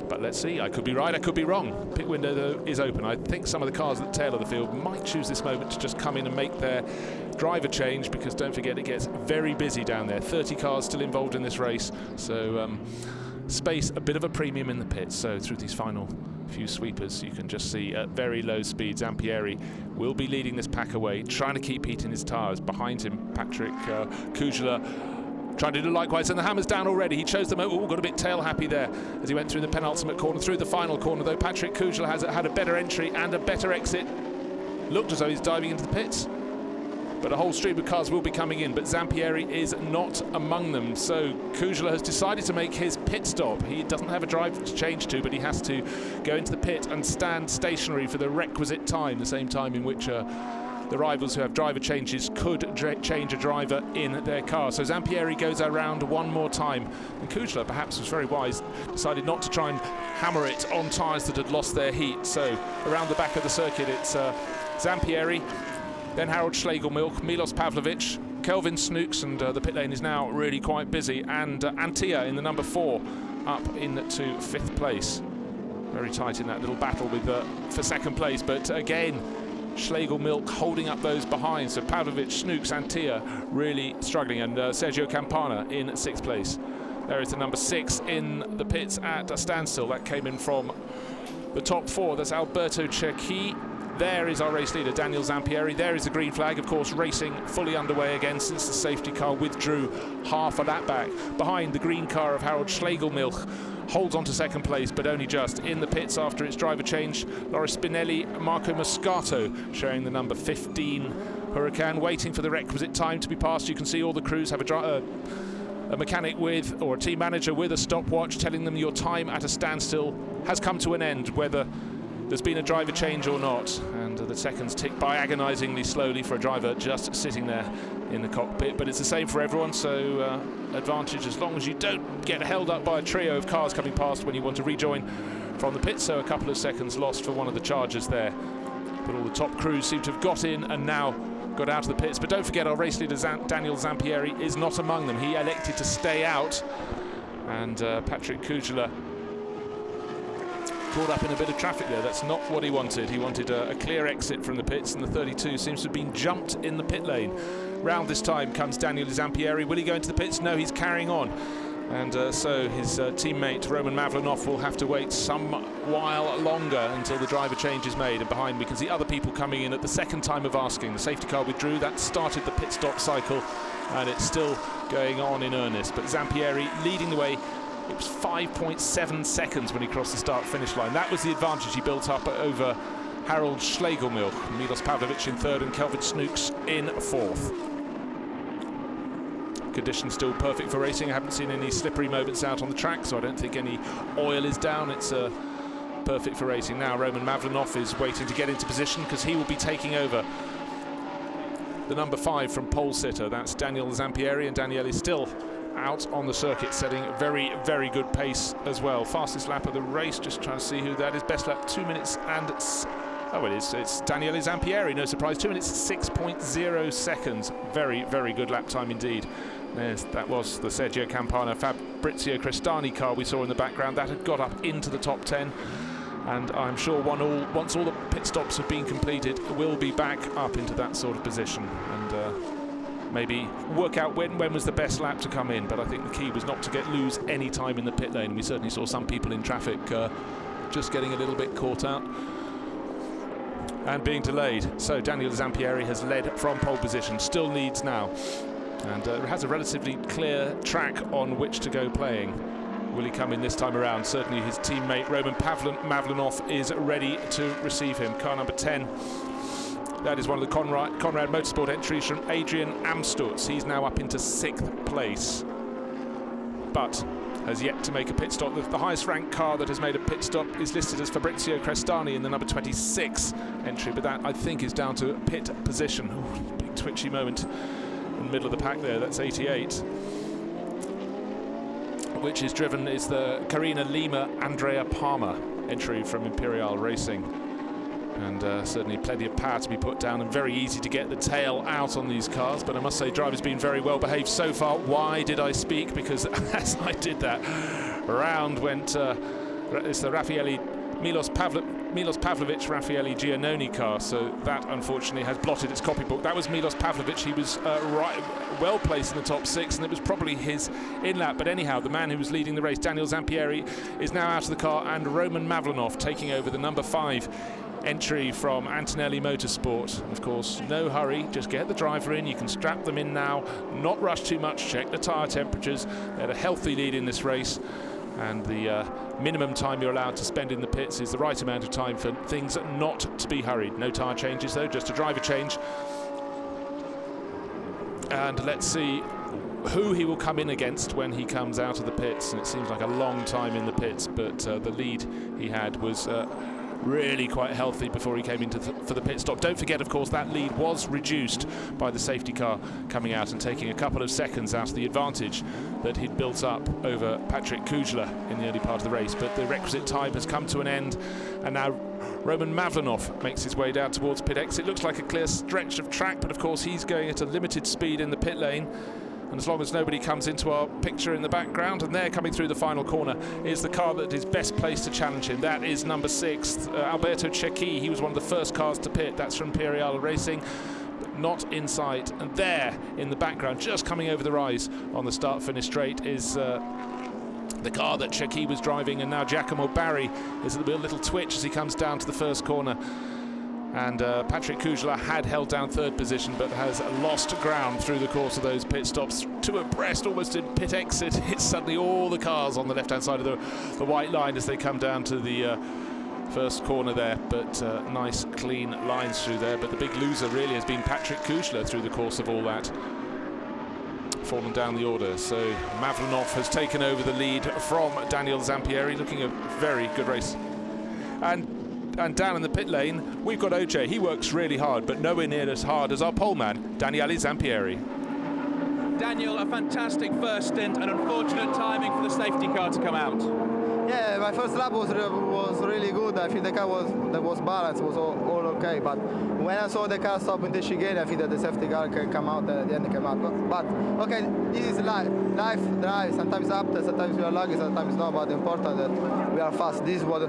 But let's see, I could be right, I could be wrong. Pit window though is open. I think some of the cars at the tail of the field might choose this moment to just come in and make their driver change, because don't forget it gets very busy down there. 30 cars still involved in this race, so space a bit of a premium in the pits. So through these final few sweepers, you can just see at very low speed Zampieri will be leading this pack away, trying to keep heat in his tyres. Behind him, Patrick Kujla trying to do likewise, and the hammer's down already. He chose the motor, got a bit tail happy there as he went through the penultimate corner. Through the final corner though, Patrick Kujla has had a better entry and a better exit. Looked as though he's diving into the pits, but a whole stream of cars will be coming in, but Zampieri is not among them. So Kujla has decided to make his pit stop. He doesn't have a driver to change to, but he has to go into the pit and stand stationary for the requisite time, the same time in which the rivals who have driver changes could change a driver in their car. So Zampieri goes around one more time, and Kujla perhaps was very wise, decided not to try and hammer it on tyres that had lost their heat. So around the back of the circuit, it's Zampieri, then Harold Schlegelmilch, Milos Pavlovic, Kelvin Snooks, and the pit lane is now really quite busy, and Antia in the number 4 up into 5th place. Very tight in that little battle with for second place, but again Schlegelmilch holding up those behind. So Pavlovic, Snooks, Antia really struggling, and Sergio Campana in 6th place. There is the number 6 in the pits at a standstill. That came in from the top 4. That's Alberto Cerchi. There is our race leader, Daniel Zampieri. There is the green flag, of course, racing fully underway again since the safety car withdrew half a lap back. Behind, the green car of Harold Schlegelmilch holds on to second place, but only just. In the pits after its driver change, Laura Spinelli, Marco Moscato sharing the number 15 Huracan, waiting for the requisite time to be passed. You can see all the crews have a mechanic with, or a team manager with a stopwatch telling them your time at a standstill has come to an end, whether there's been a driver change or not, and the seconds tick by agonisingly slowly for a driver just sitting there in the cockpit. But it's the same for everyone, so advantage as long as you don't get held up by a trio of cars coming past when you want to rejoin from the pit. So a couple of seconds lost for one of the chargers there, but all the top crews seem to have got in and now got out of the pits. But don't forget, our race leader Daniel Zampieri is not among them. He elected to stay out, and Patrick Kujla caught up in a bit of traffic there. That's not what he wanted. He wanted a clear exit from the pits, and the 32 seems to have been jumped in the pit lane. Round this time comes Daniele Zampieri. Will he go into the pits? No, he's carrying on. And so his teammate Roman Mavlenov will have to wait some while longer until the driver change is made. And behind we can see other people coming in at the second time of asking. The safety car withdrew. That started the pit stop cycle, and it's still going on in earnest. But Zampieri leading the way. It was 5.7 seconds when he crossed the start-finish line. That was the advantage he built up over Harold Schlegelmilch. Milos Pavlovic in third and Kelvin Snooks in fourth. Conditions still perfect for racing. I haven't seen any slippery moments out on the track, so I don't think any oil is down. It's perfect for racing. Now Roman Mavlenov is waiting to get into position because he will be taking over the number 5 from pole sitter. That's Daniele Zampieri, and Daniele is still out on the circuit, setting very, very good pace as well. Fastest lap of the race, just trying to see who that is. Best lap, 2 minutes and... Oh, it's Daniele Zampieri, no surprise. 2 minutes, 6.0 seconds. Very, very good lap time indeed. Yes, that was the Sergio Campana Fabrizio Crestani car we saw in the background. That had got up into the top 10. And I'm sure once all the pit stops have been completed, we'll be back up into that sort of position. And maybe work out when was the best lap to come in. But I think the key was not to lose any time in the pit lane. We certainly saw some people in traffic just getting a little bit caught out and being delayed. So Daniele Zampieri has led from pole position, still leads now, and has a relatively clear track on which to go playing. Will he come in this time around? Certainly his teammate Roman Mavlenov is ready to receive him. Car number 10. That is one of the Conrad Motorsport entries from Adrian Amstutz. He's now up into 6th place, but has yet to make a pit stop. The highest ranked car that has made a pit stop is listed as Fabrizio Crestani in the number 26 entry, but that I think is down to pit position. Ooh, big twitchy moment in the middle of the pack there. That's 88. Which is driven is the Carina Lima Andrea Palmer entry from Imperial Racing. And certainly plenty of power to be put down, and very easy to get the tail out on these cars. But I must say, driver's been very well behaved so far. Why did I speak? Because as I did that, round went it's the Milos Pavlovic Raffaele Giannoni car. So that unfortunately has blotted its copybook. That was Milos Pavlovic. He was well placed in the top 6, and it was probably his in-lap. But anyhow, the man who was leading the race, Daniele Zampieri, is now out of the car, and Roman Mavlenov taking over the number 5 entry from Antonelli Motorsport. Of course, no hurry, just get the driver in. You can strap them in now, not rush too much, check the tyre temperatures. They had a healthy lead in this race, and the minimum time you're allowed to spend in the pits is the right amount of time for things not to be hurried. No tyre changes though, just a driver change. And let's see who he will come in against when he comes out of the pits. And it seems like a long time in the pits, but the lead he had was really quite healthy before he came into for the pit stop. Don't forget, of course, that lead was reduced by the safety car coming out and taking a couple of seconds out of the advantage that he'd built up over Patrick Kujla in the early part of the race. But the requisite time has come to an end, and now Roman Mavlenov makes his way down towards pit exit. Looks like a clear stretch of track, but of course he's going at a limited speed in the pit lane. And as long as nobody comes into our picture in the background, and they're coming through the final corner, is the car that is best placed to challenge him. That is number 6, Alberto Cecchi. He was one of the first cars to pit. That's from Imperial Racing, but not in sight. And there in the background, just coming over the rise on the start-finish straight, is the car that Cecchi was driving. And now Giacomo Barri is a little twitch as he comes down to the first corner. And Patrick Kujla had held down 3rd position, but has lost ground through the course of those pit stops. 2 abreast, almost in pit exit. It's suddenly all the cars on the left-hand side of the white line as they come down to the first corner there. But nice, clean lines through there. But the big loser really has been Patrick Kujla through the course of all that. Fallen down the order. So Mavlenov has taken over the lead from Daniele Zampieri, looking a very good race. And down in the pit lane, we've got OJ. He works really hard, but nowhere near as hard as our poleman, Daniele Zampieri. Daniel, a fantastic first stint, and unfortunate timing for the safety car to come out. Yeah, my first lap was really good. I think the car was balanced, was all okay. But when I saw the car stop in the chicane, I think that the safety car can come out at the end. Came out. But okay, this is life. Life drives. Sometimes up, sometimes we are lucky, sometimes not. But important that we are fast. This is what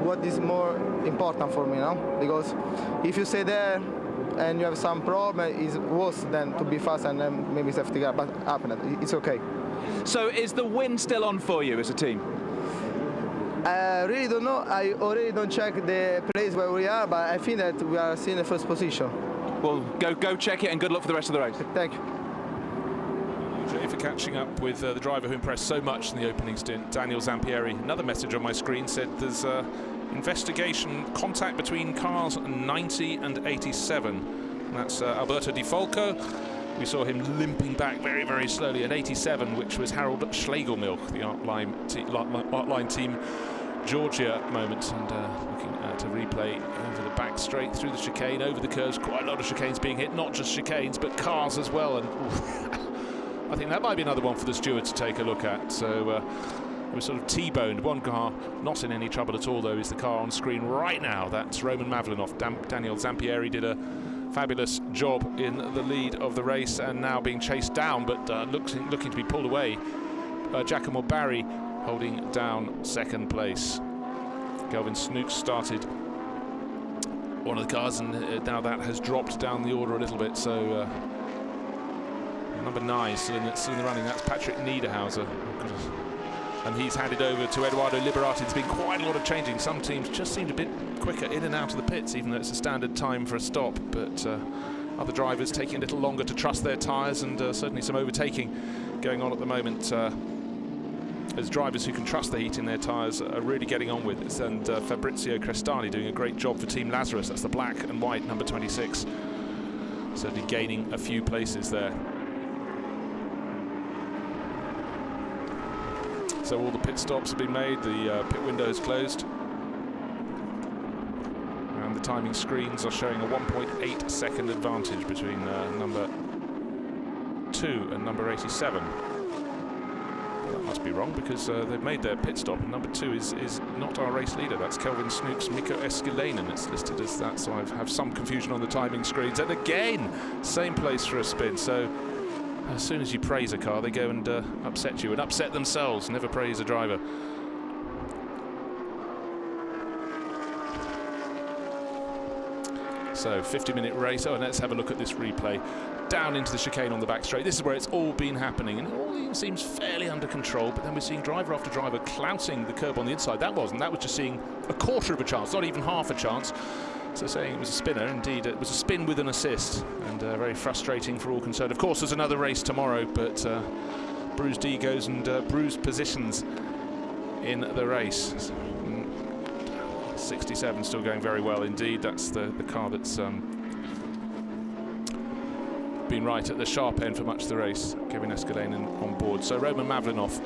what is more important for me now, because if you stay there and you have some problem, it's worse than to be fast and then maybe safety car, but happened. It's okay. So is the win still on for you as a team? I really don't know. I already don't check the place where we are, but I think that we are still in the first position. Well, go check it, and good luck for the rest of the race. Thank you. For catching up with the driver who impressed so much in the opening stint, Daniel Zampieri. Another message on my screen said there's investigation contact between cars 90 and 87. And that's Alberto Di Folco. We saw him limping back very, very slowly at 87, which was Harold Schlegelmilch, the Artline team Georgia moment. And looking at a replay over the back straight through the chicane, over the curves, quite a lot of chicanes being hit, not just chicanes, but cars as well. And I think that might be another one for the steward to take a look at. So it was sort of T-boned. One car not in any trouble at all, though, is the car on screen right now. That's Roman Mavlinov. Daniel Zampieri did a fabulous job in the lead of the race and now being chased down, but looking to be pulled away. Giacomo Barry holding down second place. Kelvin Snooks started one of the cars, and now that has dropped down the order a little bit. So number 9 still in the running. That's Patrick Niederhauser, and he's handed over to Eduardo Liberati. There's been quite a lot of changing. Some teams just seemed a bit quicker in and out of the pits, even though it's a standard time for a stop. But other drivers taking a little longer to trust their tyres, and certainly some overtaking going on at the moment. As drivers who can trust the heat in their tyres are really getting on with it. And Fabrizio Crestani doing a great job for Team Lazarus. That's the black and white number 26. Certainly gaining a few places there. So all the pit stops have been made, the pit window is closed. And the timing screens are showing a 1.8 second advantage between number 2 and number 87. Well, that must be wrong, because they've made their pit stop, and number 2 is not our race leader. That's Kelvin Snooks, Mikko Eskelinen. It's listed as that, so I have some confusion on the timing screens. And again, same place for a spin. So as soon as you praise a car, they go and upset you and upset themselves. Never praise a driver. So 50-minute race. Oh, and let's have a look at this replay. Down into the chicane on the back straight. This is where it's all been happening, and it all seems fairly under control. But then we're seeing driver after driver clouting the curb on the inside. That was just seeing a quarter of a chance, not even half a chance. So saying it was a spinner, indeed it was a spin with an assist, and very frustrating for all concerned. Of course, there's another race tomorrow, but bruised egos and bruised positions in the race. 67 still going very well indeed. That's the car that's been right at the sharp end for much of the race. Kevin Eskelinen on board. So Roman Mavlinov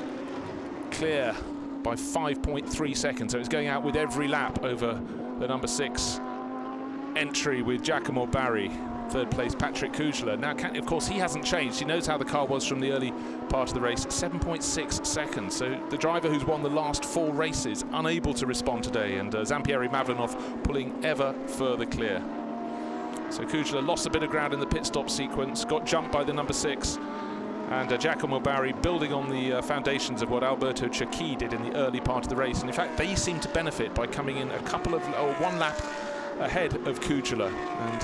clear by 5.3 seconds. So it's going out with every lap over the number 6 entry with Giacomo Barry. Third place, Patrick Kujala. Now, of course, he hasn't changed. He knows how the car was from the early part of the race. 7.6 seconds. So the driver who's won the last 4 races, unable to respond today. And Zampieri Mavlinov pulling ever further clear. So Kujala lost a bit of ground in the pit stop sequence, got jumped by the number 6. And Giacomo Barry building on the foundations of what Alberto Ciacchi did in the early part of the race. And in fact, they seem to benefit by coming in one lap ahead of Kujala. And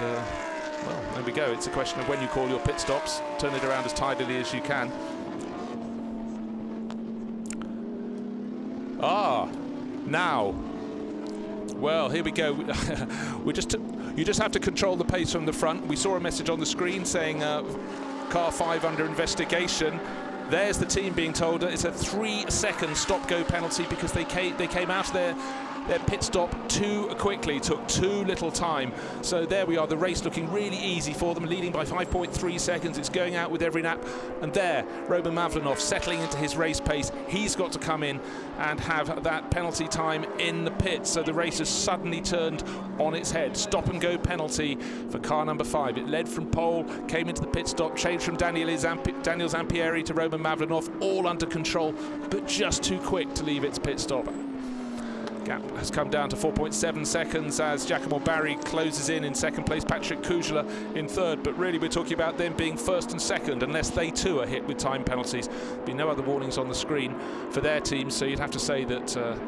well, there we go. It's a question of when you call your pit stops, turn it around as tidily as you can. Now, well, here we go. You just have to control the pace from the front. We saw a message on the screen saying car 5 under investigation. There's the team being told that it's a 3-second stop-go penalty because they came out of their pit stop too quickly, took too little time. So there we are, the race looking really easy for them, leading by 5.3 seconds. It's going out with every lap. And there, Roman Mavlinov settling into his race pace. He's got to come in and have that penalty time in the pit. So the race has suddenly turned on its head. Stop and go penalty for car number 5. It led from pole, came into the pit stop, changed from Daniel Zampieri to Roman Mavlinov, all under control, but just too quick to leave its pit stop. Gap has come down to 4.7 seconds as Giacomo Barry closes in second place, Patrick Kujala in third. But really we're talking about them being first and second unless they too are hit with time penalties. There'll be no other warnings on the screen for their teams, so you'd have to say that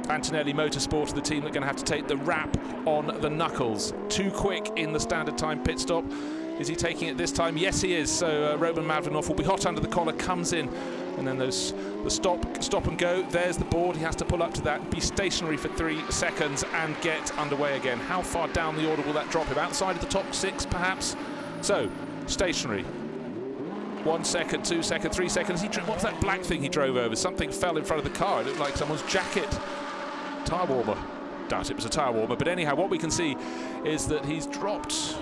Antonelli Motorsport are the team that are going to have to take the rap on the knuckles. Too quick in the standard time pit stop. Is he taking it this time? Yes, he is. So Roman Mavlinov will be hot under the collar, comes in, and then the stop and go. There's the board. He has to pull up to that, be stationary for 3 seconds, and get underway again. How far down the order will that drop him? Outside of the top 6, perhaps? So, stationary. 1 second, 2 seconds, 3 seconds. What was that black thing he drove over? Something fell in front of the car. It looked like someone's jacket. Tyre warmer. Doubt it was a tyre warmer. But anyhow, what we can see is that he's dropped,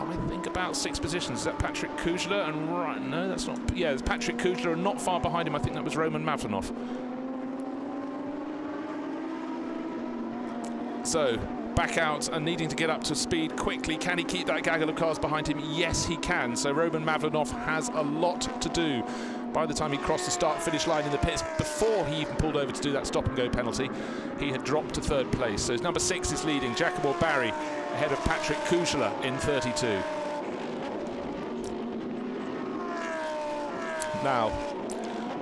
I think, about 6 positions. Is that Patrick Kujla? And right, no, that's not. Yeah, it's Patrick Kujla, and not far behind him, I think that was Roman Mavlinov. So, back out and needing to get up to speed quickly. Can he keep that gaggle of cars behind him? Yes, he can. So Roman Mavlinov has a lot to do. By the time he crossed the start-finish line in the pits, before he even pulled over to do that stop-and-go penalty, he had dropped to 3rd place. So number 6 is leading, Giacomo Barry, ahead of Patrick Kujla in 32. Now,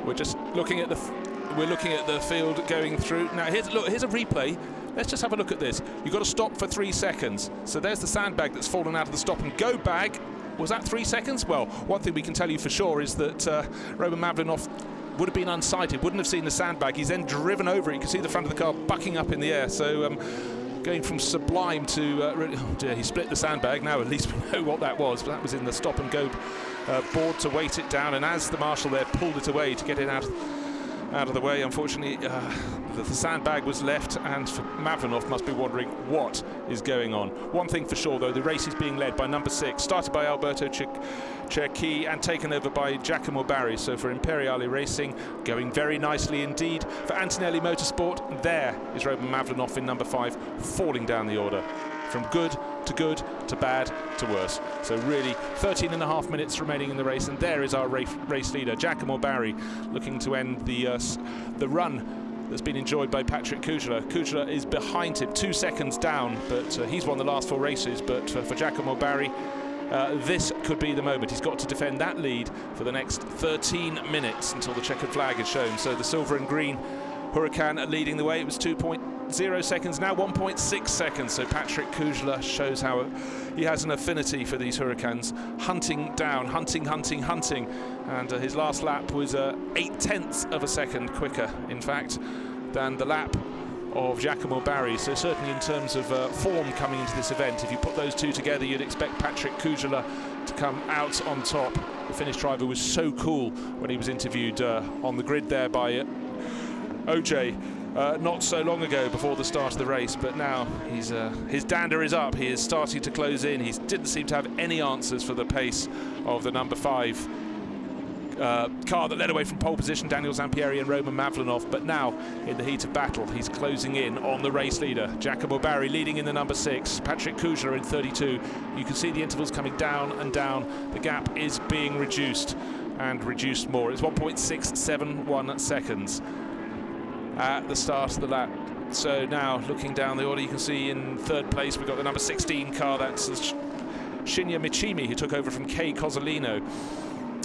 we're just looking at the field going through. Now, here's a replay. Let's just have a look at this. You've got to stop for 3 seconds. So there's the sandbag that's fallen out of the stop-and-go bag. Was that 3 seconds? Well, one thing we can tell you for sure is that Roman Mavlinov would have been unsighted, wouldn't have seen the sandbag. He's then driven over it. You can see the front of the car bucking up in the air. So going from sublime to, oh dear, he split the sandbag. Now at least we know what that was. But that was in the stop-and-go board to weight it down. And as the marshal there pulled it away to get it out of the way, unfortunately, the sandbag was left, and Mavlinov must be wondering what is going on. One thing for sure, though, the race is being led by number 6, started by Alberto Cerchi and taken over by Giacomo Barry. So for Imperiale Racing, going very nicely indeed. For Antonelli Motorsport, there is Roman Mavlinov in number 5, falling down the order. From good to bad to worse. So really 13.5 minutes remaining in the race, and there is our race leader, Giacomo Barry, looking to end the run that's been enjoyed by Patrick Kujla. Kujla is behind him, 2 seconds down, but he's won the last 4 races. But for Giacomo Barry, this could be the moment. He's got to defend that lead for the next 13 minutes until the checkered flag is shown. So the silver and green Huracan leading the way. It was 2.0 seconds, now 1.6 seconds. So Patrick Kujla shows how he has an affinity for these Huracans, hunting down, hunting. And his last lap was 0.8 of a second quicker, in fact, than the lap of Giacomo Barry. So certainly in terms of form coming into this event, if you put those two together, you'd expect Patrick Kujla to come out on top. The Finnish driver was so cool when he was interviewed on the grid there by OJ not so long ago before the start of the race, but now his dander is up. He is starting to close in. He didn't seem to have any answers for the pace of the number 5 car that led away from pole position, Daniel Zampieri and Roman Mavlinov, but now in the heat of battle he's closing in on the race leader. Giacomo Barry leading in the number 6, Patrick Kujla in 32. You can see the intervals coming down and down. The gap is being reduced and reduced more. It's 1.671 seconds at the start of the lap. So now looking down the order, you can see in 3rd place we've got the number 16 car. That's Shinya Michimi, who took over from Kei Cozzolino.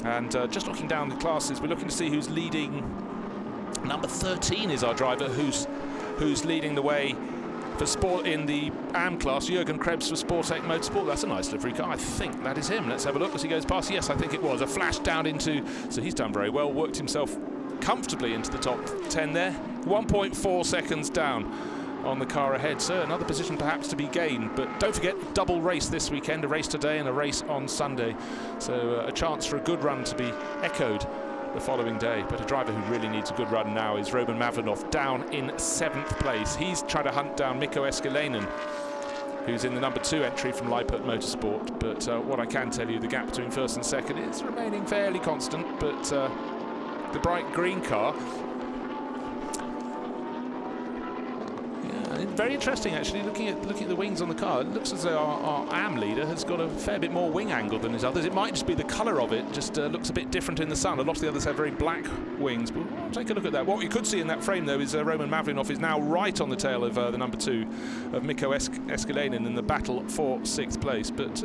And just looking down the classes, we're looking to see who's leading. Number 13 is our driver, who's leading the way for sport in the AM class. Jürgen Krebs for Sportec Motorsport. That's a nice livery car. I think that is him. Let's have a look as he goes past. Yes, I think it was. A flash down into... So he's done very well, worked himself comfortably into the top 10 there. 1.4 seconds down on the car ahead. So another position perhaps to be gained. But don't forget, double race this weekend, a race today and a race on Sunday. So a chance for a good run to be echoed the following day. But a driver who really needs a good run now is Roman Mavlinov, down in 7th place. He's trying to hunt down Mikko Eskelinen, who's in the number 2 entry from Lippert Motorsport. But what I can tell you, the gap between 1st and 2nd is remaining fairly constant. But the bright green car, very interesting actually, looking at the wings on the car. It looks as though our AM leader has got a fair bit more wing angle than his others. It might just be the colour of it, just looks a bit different in the sun. A lot of the others have very black wings, but we'll take a look at that. What you could see in that frame though is Roman Mavlinov is now right on the tail of the number 2 of Mikko Eskelinen in the battle for 6th place. But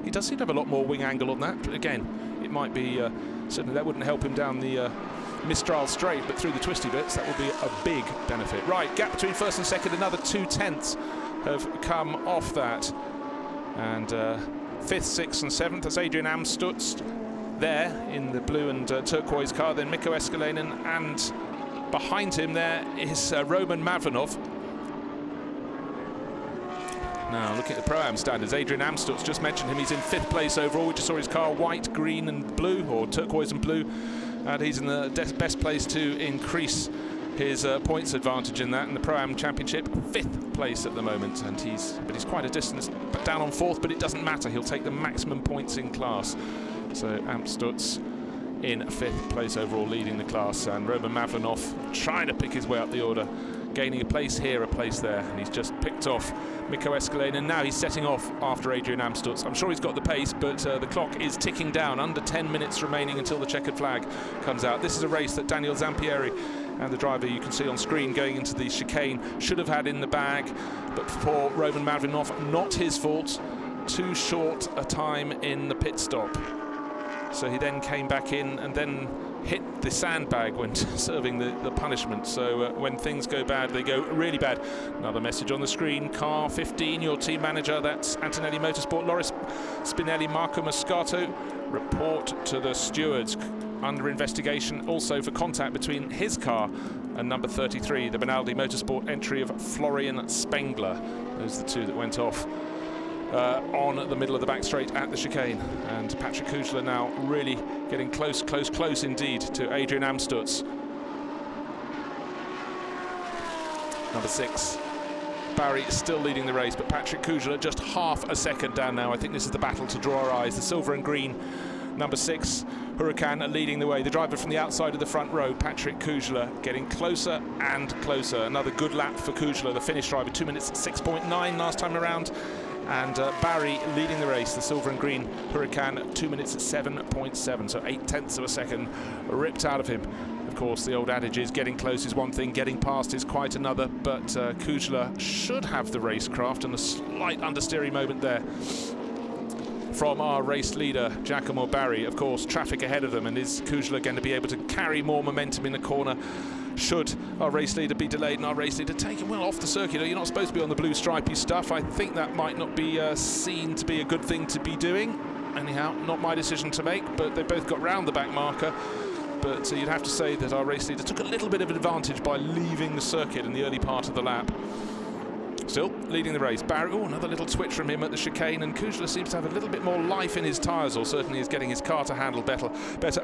he does seem to have a lot more wing angle on that. But again, it might be certainly that wouldn't help him down the Mistral straight, but through the twisty bits, that will be a big benefit. Right, gap between first and second, another 2/10 have come off that. And 5th, 6th and 7th, that's Adrian Amstutz there in the blue and turquoise car, then Mikko Escalainen, and behind him there is Roman Mavlinov. Now, looking at the Pro-Am standards, Adrian Amstutz, just mentioned him, he's in 5th place overall. We just saw his car white, green and blue, or turquoise and blue, and he's in the best place to increase his points advantage in that. In the Pro-Am Championship, 5th place at the moment, and he's quite a distance down on 4th, but it doesn't matter, he'll take the maximum points in class. So Amstutz in 5th place overall, leading the class, and Roman Mavlinov trying to pick his way up the order, gaining a place here, a place there, and he's just picked off Mikko Escalainen, and now he's setting off after Adrian Amstutz. I'm sure he's got the pace, but the clock is ticking down. Under 10 minutes remaining until the checkered flag comes out. This is a race that Daniel Zampieri and the driver you can see on screen going into the chicane should have had in the bag, but for Roman Mavlinov, not his fault. Too short a time in the pit stop. So he then came back in and then hit the sandbag when serving the punishment. So when things go bad, they go really bad. Another message on the screen. Car 15, your team manager, that's Antonelli Motorsport, Loris Spinelli, Marco Moscato. Report to the stewards. Under investigation also for contact between his car and number 33, the Benaldi Motorsport entry of Florian Spengler. Those are the two that went off on the middle of the back straight at the chicane. And Patrick Kugler now really getting close indeed to Adrian Amstutz. Number 6, Barry is still leading the race, but Patrick Kugler just half a second down now. I think this is the battle to draw our eyes. The silver and green number 6, Huracan, leading the way. The driver from the outside of the front row, Patrick Kugler, getting closer and closer. Another good lap for Kugler, the Finnish driver, 2 minutes 6.9 last time around. And Barry leading the race, the silver and green Huracan, 2 minutes 7.7, so 0.8 of a second ripped out of him. Of course, the old adage is getting close is one thing, getting past is quite another, but Kugler should have the racecraft, and a slight understeering moment there from our race leader, Giacomo Barry. Of course, traffic ahead of them, and is Kugler going to be able to carry more momentum in the corner should our race leader be delayed and our race leader take him well off the circuit? You're not supposed to be on the blue stripy stuff. I think that might not be seen to be a good thing to be doing. Anyhow, not my decision to make, but they both got round the back marker. But you'd have to say that our race leader took a little bit of an advantage by leaving the circuit in the early part of the lap. Still leading the race. Barry, another little twitch from him at the chicane, and Kugler seems to have a little bit more life in his tyres, or certainly is getting his car to handle better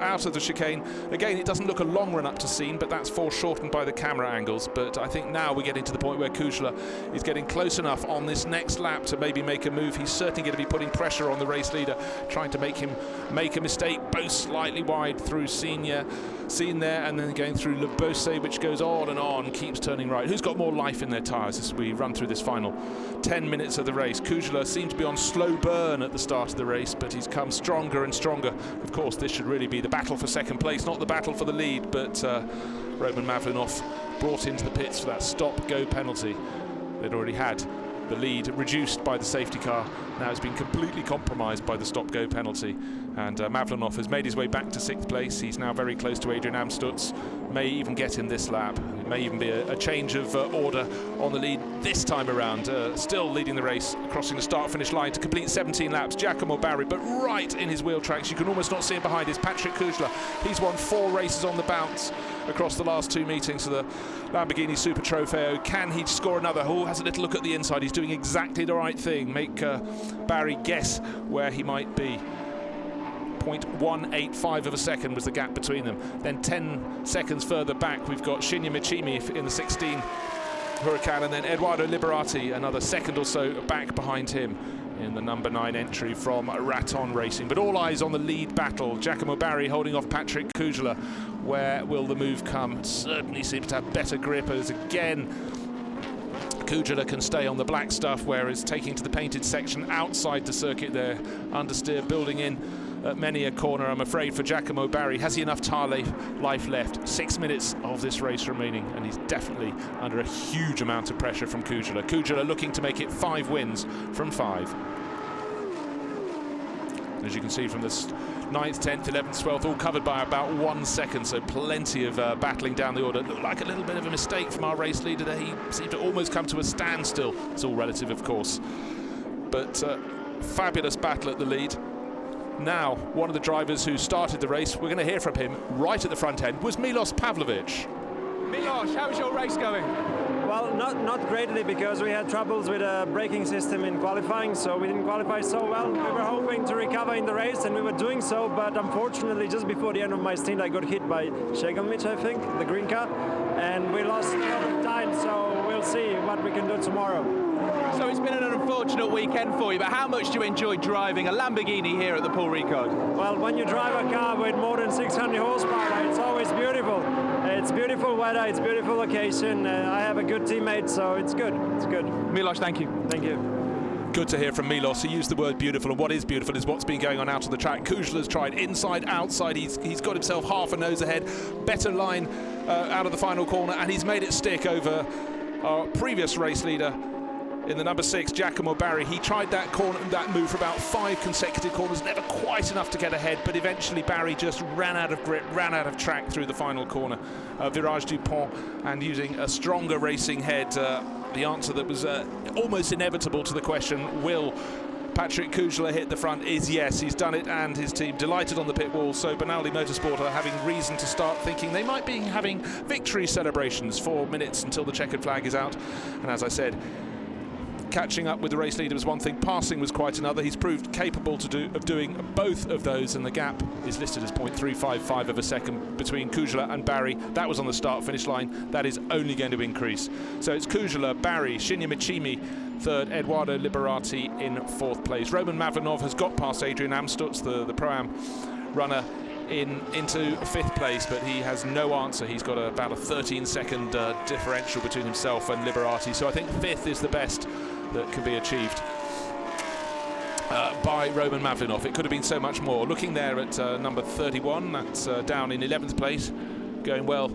out of the chicane. Again, it doesn't look a long run up to scene, but that's foreshortened by the camera angles. But I think now we're getting to the point where Kugler is getting close enough on this next lap to maybe make a move. He's certainly going to be putting pressure on the race leader, trying to make him make a mistake, both slightly wide through Seen there, and then going through Le Beausset, which goes on and on, keeps turning right. Who's got more life in their tyres as we run through this final 10 minutes of the race? Kugler seemed to be on slow burn at the start of the race, but he's come stronger and stronger. Of course, this should really be the battle for second place, not the battle for the lead, but Roman Mavlinov brought into the pits for that stop-go penalty. They'd already had the lead reduced by the safety car. Now it's been completely compromised by the stop-go penalty, and Mavlinov has made his way back to 6th place. He's now very close to Adrian Amstutz, may even get him this lap. It may even be a change of order on the lead this time around. Still leading the race, crossing the start-finish line to complete 17 laps, Giacomo Barry, but right in his wheel tracks. You can almost not see him behind. Is Patrick Kugler. He's won 4 races on the bounce across the last 2 meetings for the Lamborghini Super Trofeo. Can he score another? Has a little look at the inside. He's doing exactly the right thing. Make Barry guess where he might be. 0.185 of a second was the gap between them. Then 10 seconds further back, we've got Shinya Michimi in the 16 Huracan, and then Eduardo Liberati, another second or so back behind him in the number 9 entry from Raton Racing. But all eyes on the lead battle. Giacomo Barry holding off Patrick Kugler. Where will the move come? Certainly seems to have better grip, as again Kugler can stay on the black stuff, whereas taking to the painted section outside the circuit there, understeer building in at many a corner, I'm afraid, for Giacomo Barry. Has he enough tyre life left? 6 minutes of this race remaining, and he's definitely under a huge amount of pressure from Kugler. Kugler looking to make it 5 wins from 5. As you can see from this 9th, 10th, 11th, 12th, all covered by about 1 second, so plenty of battling down the order. Looked like a little bit of a mistake from our race leader there. He seemed to almost come to a standstill. It's all relative, of course. But fabulous battle at the lead. Now, one of the drivers who started the race, we're going to hear from him right at the front end, was Milos Pavlovic. Milos, how's your race going? Well, not greatly, because we had troubles with a braking system in qualifying, so we didn't qualify so well. We were hoping to recover in the race, and we were doing so, but unfortunately, just before the end of my stint, I got hit by Shegomic, I think, the green car, and we lost a lot of time, so we'll see what we can do tomorrow. So it's been an unfortunate weekend for you, but how much do you enjoy driving a Lamborghini here at the Paul Ricard? Well, when you drive a car with more than 600 horsepower, it's always beautiful. It's beautiful weather, it's beautiful location. I have a good teammate, so it's good. It's good. Milos, thank you. Thank you. Good to hear from Milos. He used the word beautiful, and what is beautiful is what's been going on out on the track. Kujla's tried inside, outside. He's got himself half a nose ahead. Better line out of the final corner, and he's made it stick over our previous race leader in the number 6, Giacomo Barry. He tried that corner, that move for about 5 consecutive corners, never quite enough to get ahead, but eventually Barry just ran out of grip, ran out of track through the final corner. Virage du Pont, and using a stronger racing head, the answer that was almost inevitable to the question, will Patrick Kujla hit the front, is yes. He's done it, and his team delighted on the pit wall. So Benali Motorsport are having reason to start thinking they might be having victory celebrations. 4 minutes until the checkered flag is out, and as I said, catching up with the race leader was one thing, passing was quite another. He's proved capable of doing both of those, and the gap is listed as 0.355 of a second between Kujla and Barry. That was on the start-finish line. That is only going to increase. So it's Kujla, Barry, Shinya Michimi third, Eduardo Liberati in 4th place. Roman Mavlinov has got past Adrian Amstutz, the Pro-Am runner, into 5th place, but he has no answer. He's got about a 13-second differential between himself and Liberati. So I think 5th is the best that can be achieved by Roman Mavlinov. It could have been so much more. Looking there at number 31, that's down in 11th place, going well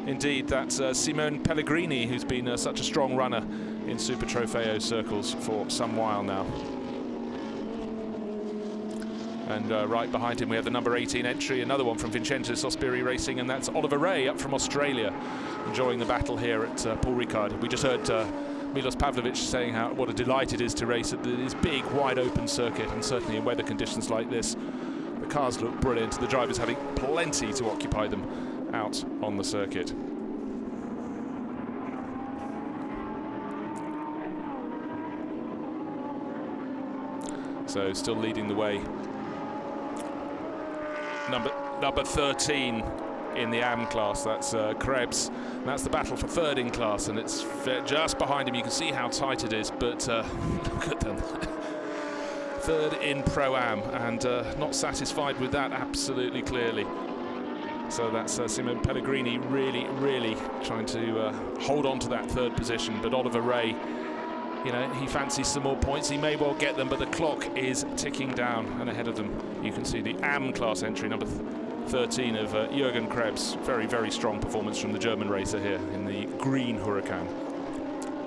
indeed. That's Simone Pellegrini, who's been such a strong runner in Super Trofeo circles for some while now. And right behind him we have the number 18 entry, another one from Vincenzo Sospiri Racing, and that's Oliver Ray up from Australia, enjoying the battle here at Paul Ricard. We just heard Milos Pavlovic saying what a delight it is to race at this big, wide open circuit, and certainly in weather conditions like this, the cars look brilliant, the drivers having plenty to occupy them out on the circuit. So still leading the way, number 13 in the AM class, that's Krebs. And that's the battle for 3rd in class, and it's just behind him. You can see how tight it is, but look at them. 3rd in Pro-Am, and not satisfied with that, absolutely clearly. So that's Simone Pellegrini really trying to hold on to that 3rd position, but Oliver Ray, you know, he fancies some more points. He may well get them, but the clock is ticking down, and ahead of them you can see the AM class entry, number 13 of Jürgen Krebs. Very strong performance from the German racer here in the green Huracan.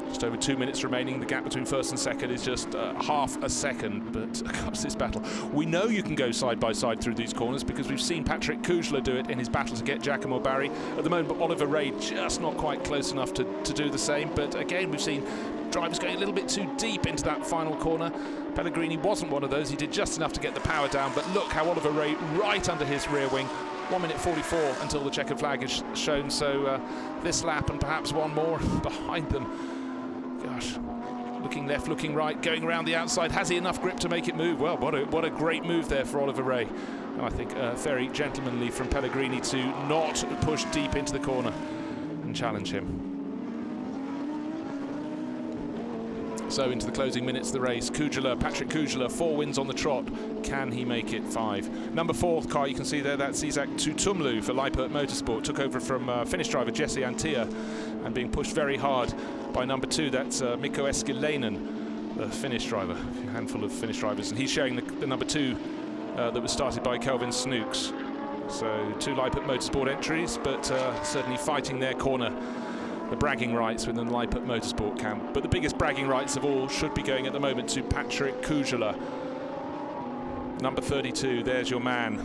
Just over 2 minutes remaining. The gap between 1st and 2nd is just half a second, but gosh, this battle. We know you can go side by side through these corners because we've seen Patrick Kujla do it in his battle to get Giacomo Barry. At the moment, Oliver Ray just not quite close enough to do the same, but again, we've seen drivers going a little bit too deep into that final corner. Pellegrini wasn't one of those. He did just enough to get the power down, but look how Oliver Ray right under his rear wing. 1 minute 44 until the checkered flag is shown, so this lap and perhaps one more behind them. Gosh, looking left, looking right, going around the outside. Has he enough grip to make it move? Well, what a great move there for Oliver Ray. And I think very gentlemanly from Pellegrini to not push deep into the corner and challenge him. So into the closing minutes of the race, Kujla, Patrick Kujla, 4 wins on the trot. Can he make it 5? Number 4 car, you can see there, that's Isaac Tutumlu for Lippert Motorsport. Took over from Finnish driver Jesse Antia, and being pushed very hard by number 2, that's Mikko Eskiläinen, the Finnish driver. A handful of Finnish drivers, and he's sharing the number 2 that was started by Kelvin Snooks. So 2 Lippert Motorsport entries, but certainly fighting their corner, the bragging rights within the Lippert Motorsport camp. But the biggest bragging rights of all should be going at the moment to Patrick Kujla. number 32, there's your man,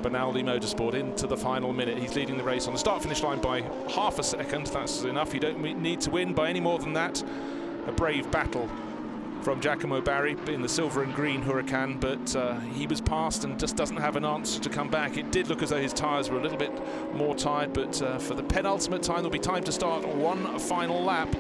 Benaldi Motorsport, into the final minute. He's leading the race on the start-finish line by half a second. That's enough. You don't need to win by any more than that. A brave battle from Giacomo Barri in the silver and green Huracan, but he was passed and just doesn't have an answer to come back. It did look as though his tyres were a little bit more tired, but for the penultimate time, there'll be time to start one final lap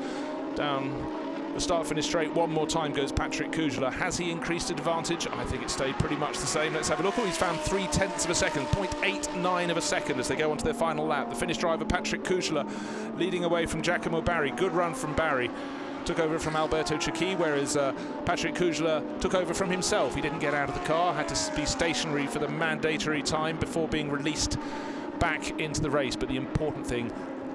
down the start-finish straight. One more time goes Patrick Kujala. Has he increased advantage? I think it stayed pretty much the same. Let's have a look. Oh, he's found 0.3 of a second, 0.89 of a second as they go on to their final lap. The Finnish driver Patrick Kujala leading away from Giacomo Barri. Good run from Barri. Took over from Alberto Cecchi, whereas Patrick Kujala took over from himself. He didn't get out of the car, had to be stationary for the mandatory time before being released back into the race. But the important thing,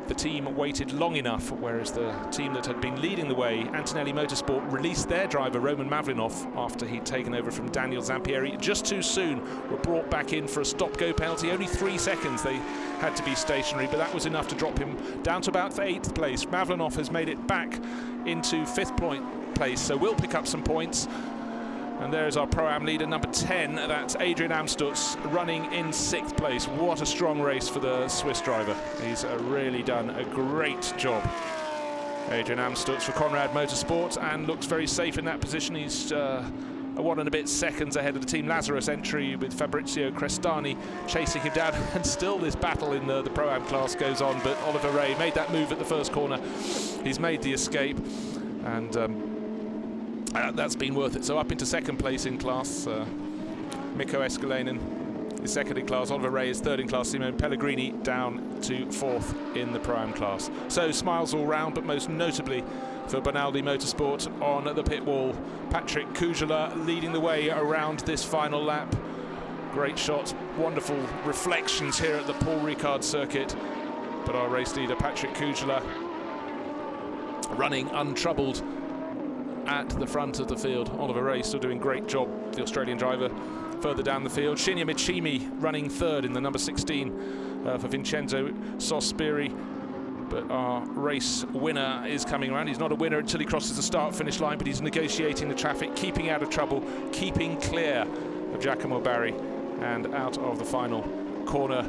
the team waited long enough, whereas the team that had been leading the way, Antonelli Motorsport, released their driver, Roman Mavlinov, after he'd taken over from Daniel Zampieri just too soon, were brought back in for a stop-go penalty. Only 3 seconds they had to be stationary, but that was enough to drop him down to about 8th place. Mavlinov has made it back into 5th place, so we'll pick up some points. And there's our Pro-Am leader, number 10. That's Adrian Amstutz, running in 6th place. What a strong race for the Swiss driver. He's really done a great job. Adrian Amstutz for Conrad Motorsport, and looks very safe in that position. He's 1 and a bit seconds ahead of the Team Lazarus entry, with Fabrizio Crestani chasing him down. And still this battle in the Pro-Am class goes on, but Oliver Ray made that move at the first corner. He's made the escape, and that's been worth it. So up into 2nd place in class, Mikko Escalainen is 2nd in class, Oliver Ray is 3rd in class, Simone Pellegrini down to 4th in the Pro-Am class. So smiles all round, but most notably for Benaldi Motorsport on the pit wall. Patrick Kujala leading the way around this final lap. Great shots, wonderful reflections here at the Paul Ricard circuit. But our race leader, Patrick Kujala, running untroubled at the front of the field. Oliver Ray still doing a great job, the Australian driver, further down the field. Shinya Michimi running 3rd in the number 16 for Vincenzo Sospiri. But our race winner is coming around. He's not a winner until he crosses the start-finish line, but he's negotiating the traffic, keeping out of trouble, keeping clear of Giacomo Barri. And out of the final corner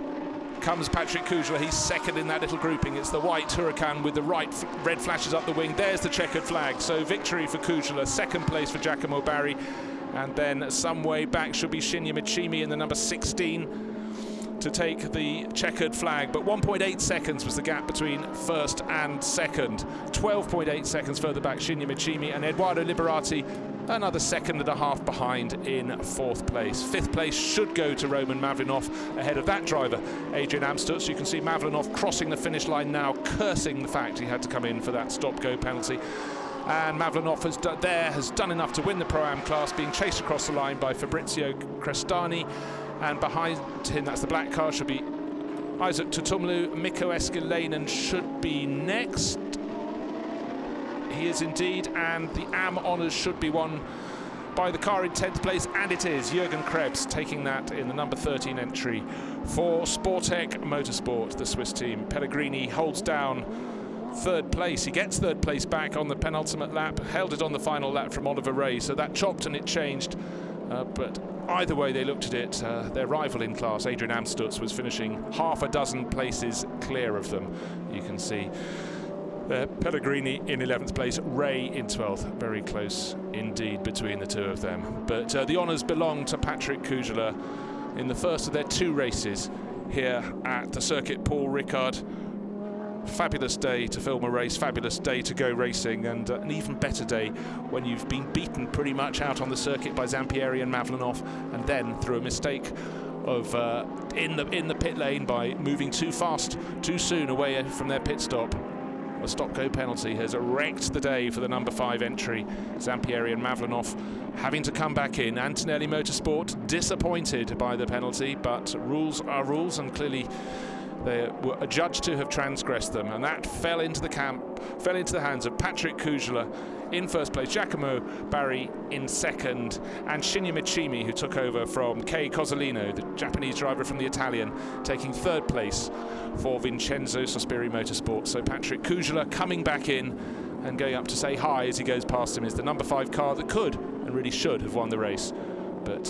comes Patrick Kujala. He's 2nd in that little grouping. It's the white Huracan with the red flashes up the wing. There's the checkered flag. So victory for Kujala, 2nd place for Giacomo Barri, and then some way back should be Shinya Michimi in the number 16 to take the checkered flag. But 1.8 seconds was the gap between 1st and 2nd. 12.8 seconds further back, Shinya Michimi, and Edoardo Liberati another 2.5 seconds behind in 4th place. 5th place should go to Roman Mavlinov ahead of that driver, Adrian Amstutz. You can see Mavlinov crossing the finish line now, cursing the fact he had to come in for that stop-go penalty. And Mavlinov has done enough to win the Pro-Am class, being chased across the line by Fabrizio Crestani. And behind him, that's the black car, should be Isaac Tutumlu. Mikko Escalainen should be next. He is indeed, and the AM honours should be won by the car in 10th place, and it is Jürgen Krebs taking that in the number 13 entry for Sportec Motorsport, the Swiss team. Pellegrini holds down 3rd place. He gets 3rd place back on the penultimate lap, held it on the final lap from Oliver Ray, so that chopped and it changed. But either way they looked at it, their rival in class, Adrian Amstutz, was finishing half a dozen places clear of them. You can see Pellegrini in 11th place, Ray in 12th. Very close indeed between the two of them. But the honours belong to Patrick Kujala in the first of their 2 races here at the circuit Paul Ricard. Fabulous day to film a race, fabulous day to go racing, and an even better day when you've been beaten pretty much out on the circuit by Zampieri and Mavlinov, and then through a mistake of in the pit lane by moving too fast, too soon away from their pit stop. A stop-go penalty has wrecked the day for the number 5 entry. Zampieri and Mavlinov having to come back in. Antonelli Motorsport disappointed by the penalty, but rules are rules, and clearly they were adjudged to have transgressed them, and that fell into the hands of Patrick Kujala in 1st place, Giacomo Barri in 2nd, and Shinya Michimi, who took over from Kei Cozzolino, the Japanese driver from the Italian, taking 3rd place for Vincenzo Sospiri Motorsport. So Patrick Kujala coming back in and going up to say hi as he goes past him is the number 5 car that could and really should have won the race. but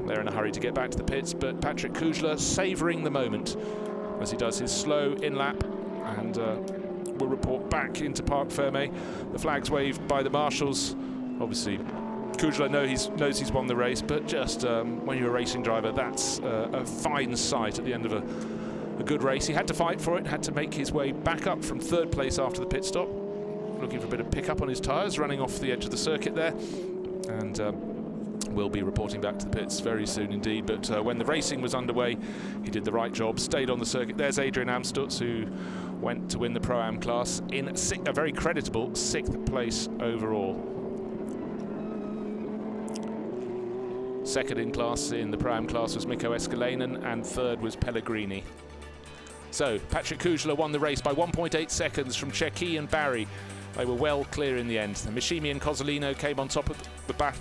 they're in a hurry to get back to the pits. But Patrick Kužler savouring the moment as he does his slow in-lap, and will report back into Parc Fermé. The flag's waved by the marshals. Obviously, Kužler knows he's won the race, but just when you're a racing driver, that's a fine sight at the end of a good race. He had to fight for it, had to make his way back up from 3rd place after the pit stop, looking for a bit of pickup on his tyres, running off the edge of the circuit there, and will be reporting back to the pits very soon indeed. But when the racing was underway, he did the right job, stayed on the circuit. There's Adrian Amstutz, who went to win the Pro-Am class in a very creditable 6th place overall. 2nd in class in the Pro-Am class was Mikko Escalainen, and 3rd was Pellegrini. So Patrick Kužler won the race by 1.8 seconds from Čechý and Barry. They were well clear in the end. Mishimi and Kozolino came on top of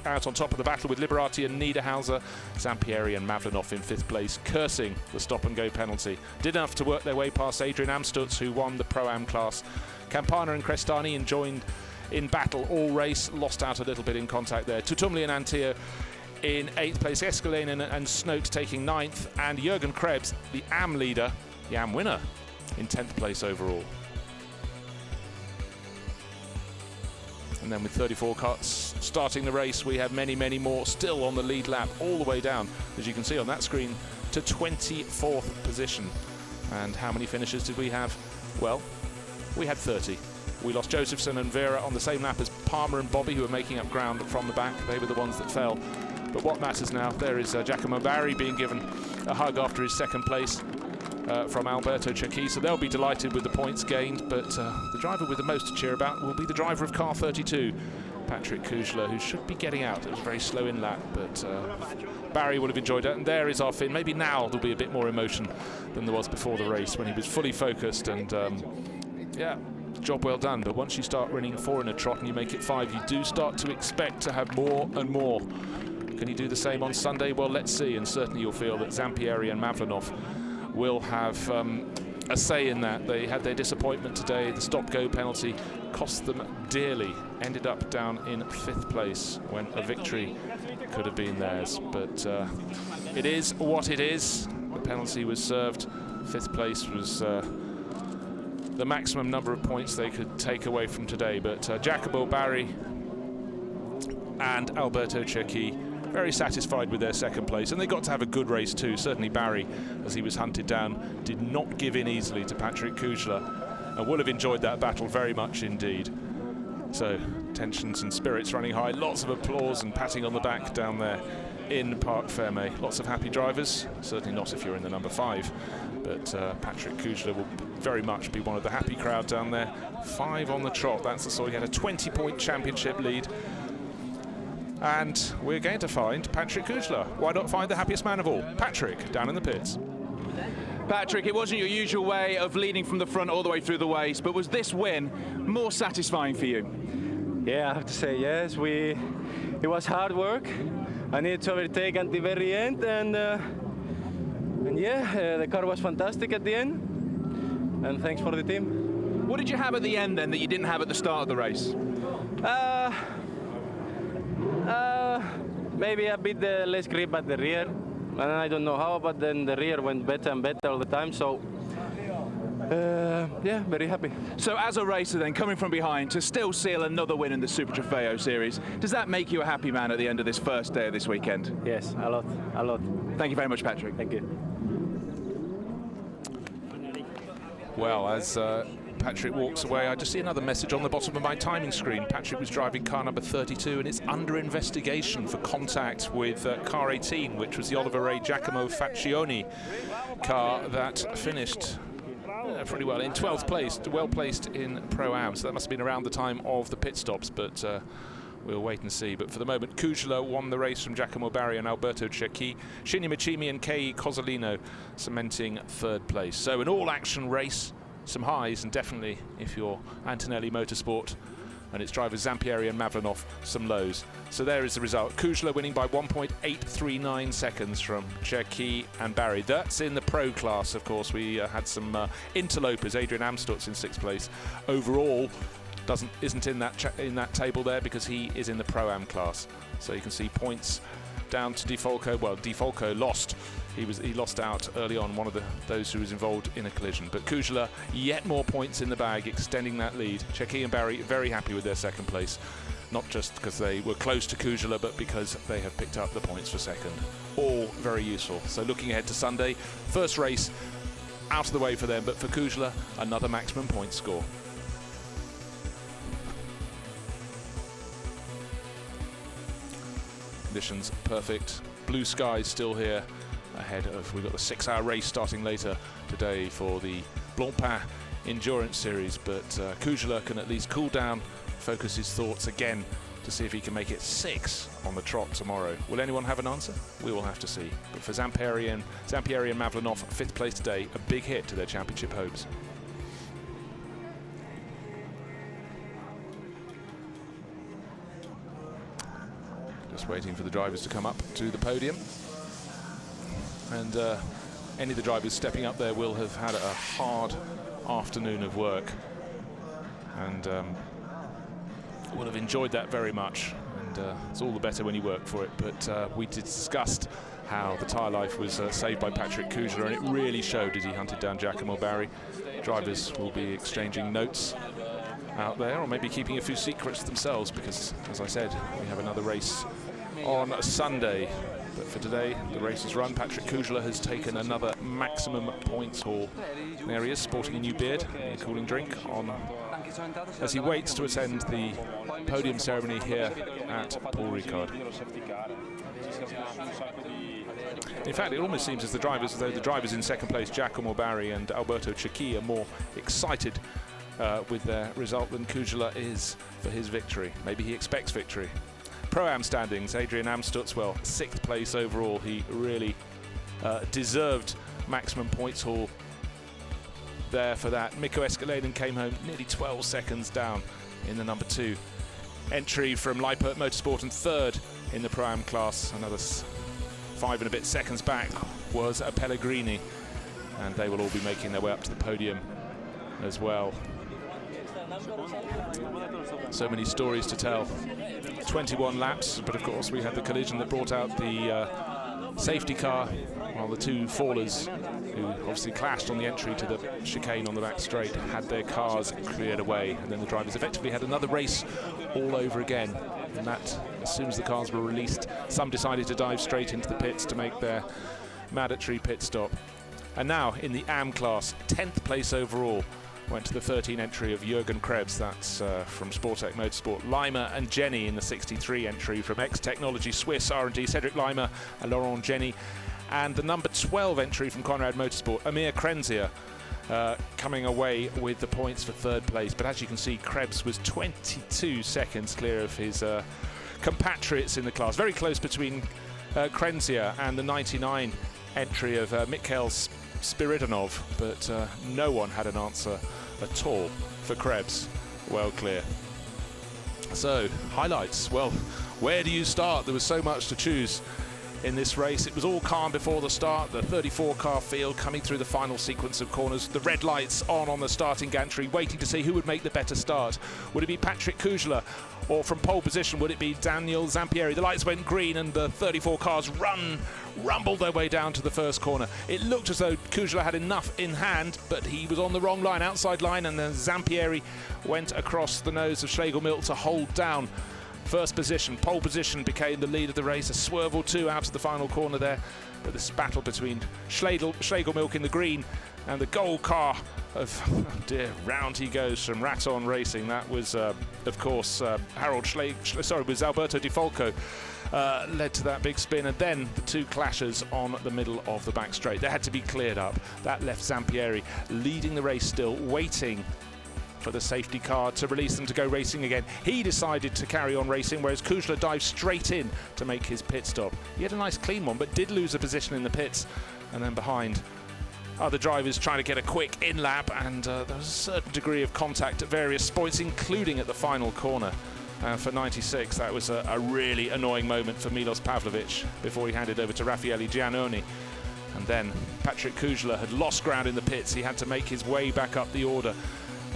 out on top of the battle with Liberati and Niederhauser. Zampieri and Mavlinov in 5th place, cursing the stop-and-go penalty. Did enough to work their way past Adrian Amstutz, who won the Pro-Am class. Campana and Crestani joined in battle all race, lost out a little bit in contact there. Tutumli and Antio in 8th place, Escalainen and Snoke taking 9th, and Jürgen Krebs, the AM leader, the AM winner, in 10th place overall. And then with 34 cars starting the race, we have many, many more still on the lead lap, all the way down, as you can see on that screen, to 24th position. And how many finishes did we have? Well, we had 30. We lost Josephson and Vera on the same lap as Palmer and Bobby, who were making up ground from the back. They were the ones that fell. But what matters now, there is Giacomo Barry being given a hug after his 2nd place from Alberto Čechý, so they'll be delighted with the points gained, but the driver with the most to cheer about will be the driver of car 32, Patrick Kužler, who should be getting out. It was a very slow in lap, but Barry would have enjoyed it. And there is our Finn. Maybe now there'll be a bit more emotion than there was before the race, when he was fully focused, and yeah, job well done. But once you start winning 4 in a trot and you make it 5, you do start to expect to have more and more. Can he do the same on Sunday? Well, let's see, and certainly you'll feel that Zampieri and Mavlinov will have a say in that. They had their disappointment today. The stop-go penalty cost them dearly. Ended up down in 5th place when a victory could have been theirs. But it is what it is. The penalty was served. 5th place was the maximum number of points they could take away from today. But Giacomo Barry and Alberto Čechý very satisfied with their 2nd place, and they got to have a good race too. Certainly Barry, as he was hunted down, did not give in easily to Patrick Kužler, and will have enjoyed that battle very much indeed. So tensions and spirits running high, lots of applause and patting on the back down there in Parc Fermé. Lots of happy drivers, certainly not if you're in the number 5, but Patrick Kužler will very much be one of the happy crowd down there. 5 on the trot, that's the sort. He had a 20-point championship lead. And we're going to find Patrick Kužler. Why not find the happiest man of all? Patrick, down in the pits. Patrick, it wasn't your usual way of leading from the front all the way through the race, but was this win more satisfying for you? Yeah, I have to say yes. It was hard work. I needed to overtake at the very end, and yeah, the car was fantastic at the end. And thanks for the team. What did you have at the end then that you didn't have at the start of the race? Maybe a bit less grip at the rear, and I don't know how, but then the rear went better and better all the time, so yeah, very happy. So as a racer then, coming from behind, to still seal another win in the Super Trofeo series, does that make you a happy man at the end of this first day of this weekend? Yes, a lot, a lot. Thank you very much, Patrick. Thank you. Well, as Patrick walks away, I just see another message on the bottom of my timing screen. Patrick was driving car number 32, and it's under investigation for contact with car 18, which was the Oliver Ray Giacomo Faccioni car that finished pretty well in 12th place, well placed in Pro-Am. So that must have been around the time of the pit stops, but we'll wait and see. But for the moment, Kužler won the race from Giacomo Barry and Alberto Čechý. Shinya Michimi and Kei Kozolino cementing 3rd place. So an all-action race. Some highs, and definitely, if you're Antonelli Motorsport and its drivers Zampieri and Mavlinov, some lows. So there is the result. Kužler winning by 1.839 seconds from Čechý and Barry. That's in the pro class, of course. We had some interlopers. Adrian Amstutz in 6th place. Overall, isn't in that table there because he is in the Pro-Am class. So you can see points down to Defolco. Well, Defolco lost. He lost out early on, one of those who was involved in a collision. But Kujala, yet more points in the bag, extending that lead. Czeki and Barry very happy with their second place. Not just because they were close to Kujala, but because they have picked up the points for second. All very useful. So looking ahead to Sunday, first race out of the way for them, but for Kujala, another maximum point score. Conditions perfect. Blue skies still here ahead of, we've got the 6-hour race starting later today for the Blancpain Endurance Series, but Kujala can at least cool down, focus his thoughts again to see if he can make it 6 on the trot tomorrow. Will anyone have an answer? We will have to see. But for Zampieri and Mavlanov, 5th place today, a big hit to their championship hopes. Just waiting for the drivers to come up to the podium. And any of the drivers stepping up there will have had a hard afternoon of work, and will have enjoyed that very much. And it's all the better when you work for it. But we discussed how the tyre life was saved by Patrick Kujala, and it really showed as he hunted down Giacomo Barry. Drivers will be exchanging notes out there, or maybe keeping a few secrets themselves, because, as I said, we have another race on Sunday. But for today, the race is run. Patrick Kujala has taken another maximum points haul. There he is, sporting a new beard, a cooling drink on as he waits to attend the podium ceremony here at Paul Ricard. In fact, it almost seems as though the drivers in second place, Giacomo Barry and Alberto Cecchi, are more excited with their result than Kujala is for his victory. Maybe he expects victory. Pro-Am standings, Adrian Amstutz, 6th place overall. He really deserved maximum points haul there for that. Mikko Escaladen came home nearly 12 seconds down in the number 2 entry from Lippert Motorsport, and 3rd in the Pro-Am class. Another 5 and a bit seconds back was a Pellegrini, and they will all be making their way up to the podium as well. So many stories to tell. 21 laps, but of course we had the collision that brought out the safety car, while the 2 fallers, who obviously clashed on the entry to the chicane on the back straight, had their cars cleared away, and then the drivers effectively had another race all over again. And that, as soon as the cars were released, some decided to dive straight into the pits to make their mandatory pit stop. And now in the AM class, 10th place overall went to the 13 entry of Jürgen Krebs. That's from Sportec Motorsport. Leimer and Jenny in the 63 entry from X-Technology Swiss R&D, Cedric Leimer and Laurent Jenny. And the number 12 entry from Conrad Motorsport, Amir Krenzia, coming away with the points for 3rd place. But as you can see, Krebs was 22 seconds clear of his compatriots in the class. Very close between Krenzia and the 99 entry of Mikhail Spiridonov, but no one had an answer at all for Krebs. Well clear. So, highlights. Well, where do you start? There was so much to choose in this race. It was all calm before the start. The 34-car field coming through the final sequence of corners. The red lights on the starting gantry, waiting to see who would make the better start. Would it be Patrick Kujala, or from pole position would it be Daniel Zampieri? The lights went green and the 34 cars rumbled their way down to the first corner. It looked as though Kujala had enough in hand, but he was on the wrong line, outside line, and then Zampieri went across the nose of Schlegelmilch to hold down first position. Pole position became the lead of the race, a swerve or two out of the final corner there. But this battle between Schlegelmilch in the green and the gold car of, oh dear, round he goes from Raton Racing. That was, of course, was Alberto Defolco. Led to that big spin, and then the 2 clashes on the middle of the back straight. They had to be cleared up. That left Zampieri leading the race still, waiting for the safety car to release them to go racing again. He decided to carry on racing, whereas Kujala dived straight in to make his pit stop. He had a nice clean one, but did lose a position in the pits, and then behind other drivers trying to get a quick in lap, and there was a certain degree of contact at various points, including at the final corner. For 96, that was a really annoying moment for Milos Pavlovic before he handed over to Raffaele Giannoni. And then Patrick Kujala had lost ground in the pits. He had to make his way back up the order,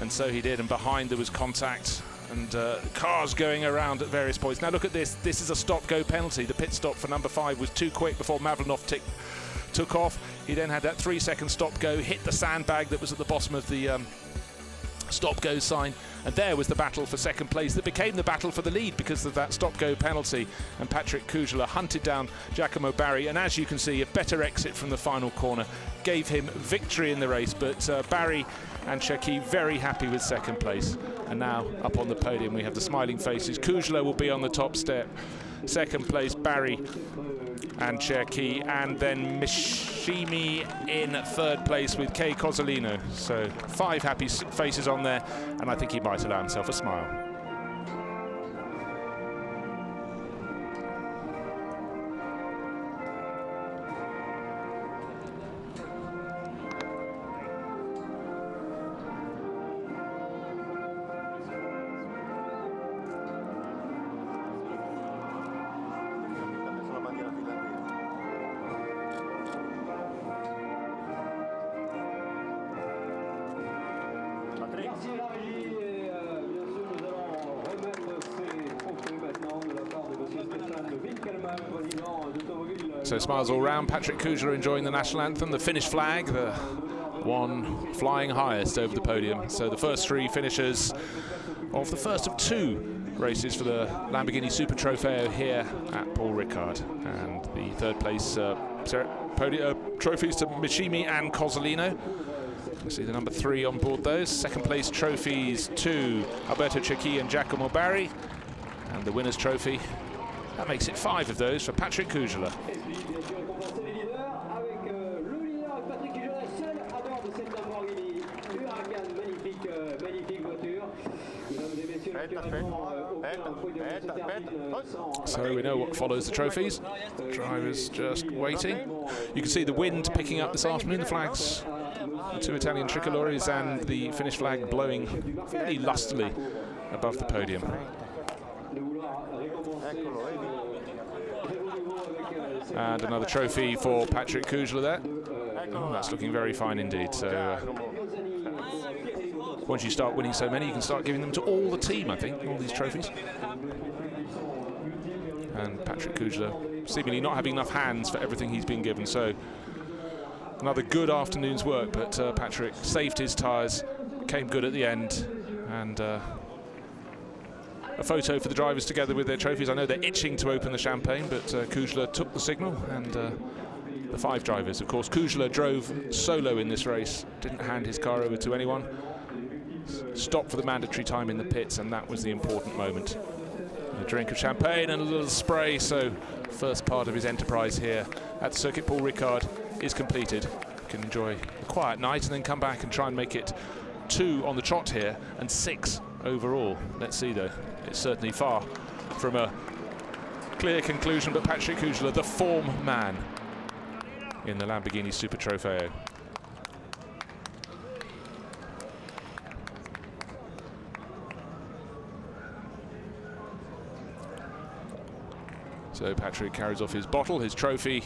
and so he did. And behind there was contact, and cars going around at various points. Now look at this. This is a stop-go penalty. The pit stop for number 5 was too quick before Mavlinov took off. He then had that 3-second stop-go, hit the sandbag that was at the bottom of the stop-go sign, and there was the battle for second place that became the battle for the lead because of that stop-go penalty. And Patrick Kujala hunted down Giacomo Barry, and as you can see, a better exit from the final corner gave him victory in the race. But Barry and Cherki very happy with second place. And now up on the podium we have the smiling faces. Kujala will be on the top step. Second place, Barry and Cherki, and then Mishimi in third place with Kei Cozzolino. So 5 happy faces on there, and I think he might allow himself a smile. So smiles all round. Patrick Kujala enjoying the national anthem, the Finnish flag, the one flying highest over the podium. So the first 3 finishers of the first of 2 races for the Lamborghini Super Trofeo here at Paul Ricard. And the third place trophies to Mishimi and Cozzolino. You see the number 3 on board those. Second place trophies to Alberto Cherki and Giacomo Barry. And the winner's trophy, that makes it 5 of those for Patrick Kujala. So we know what follows the trophies. The driver's just waiting. You can see the wind picking up this afternoon. The flags, the 2 Italian tricolores and the Finnish flag blowing fairly lustily above the podium. And another trophy for Patrick Kujala there. Oh, that's looking very fine indeed. So once you start winning so many, you can start giving them to all the team, I think, all these trophies. And Patrick Kujala seemingly not having enough hands for everything he's been given. So another good afternoon's work, but Patrick saved his tyres, came good at the end, and a photo for the drivers together with their trophies. I know they're itching to open the champagne, but Kujala took the signal, and the 5 drivers. Of course, Kujala drove solo in this race, didn't hand his car over to anyone. Stopped for the mandatory time in the pits, and that was the important moment. A drink of champagne and a little spray, so first part of his enterprise here at Circuit Paul Ricard is completed. You can enjoy a quiet night and then come back and try and make it 2 on the trot here and 6 overall. Let's see though, it's certainly far from a clear conclusion, but Patrick Kujala, the form man in the Lamborghini Super Trofeo. So Patrick carries off his bottle, his trophy,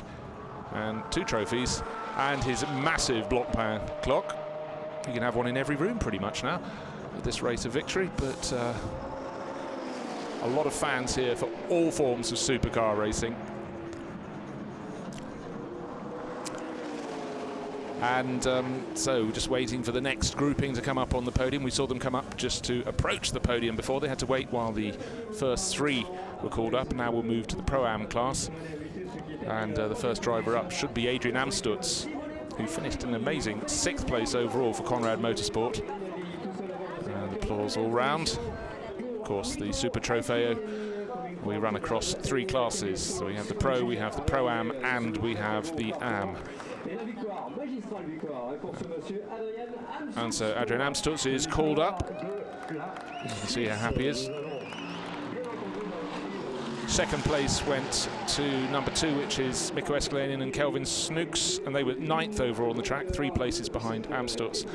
and 2 trophies, and his massive block pan clock. You can have one in every room pretty much now at this race of victory, but a lot of fans here for all forms of supercar racing. And so just waiting for the next grouping to come up on the podium. We saw them come up just to approach the podium before. They had to wait while the first 3 were called up. Now we'll move to the Pro-Am class. And the first driver up should be Adrian Amstutz, who finished an amazing 6th place overall for Conrad Motorsport. And applause all round. Of course, the Super Trofeo, we run across 3 classes. So we have the Pro, we have the Pro-Am, and we have the Am. And so Adrian Amstutz is called up. You can see how happy he is. Second place went to number 2, which is Mikko Eskelinen and Kelvin Snooks, and they were 9th overall on the track, 3 places behind Amstutz.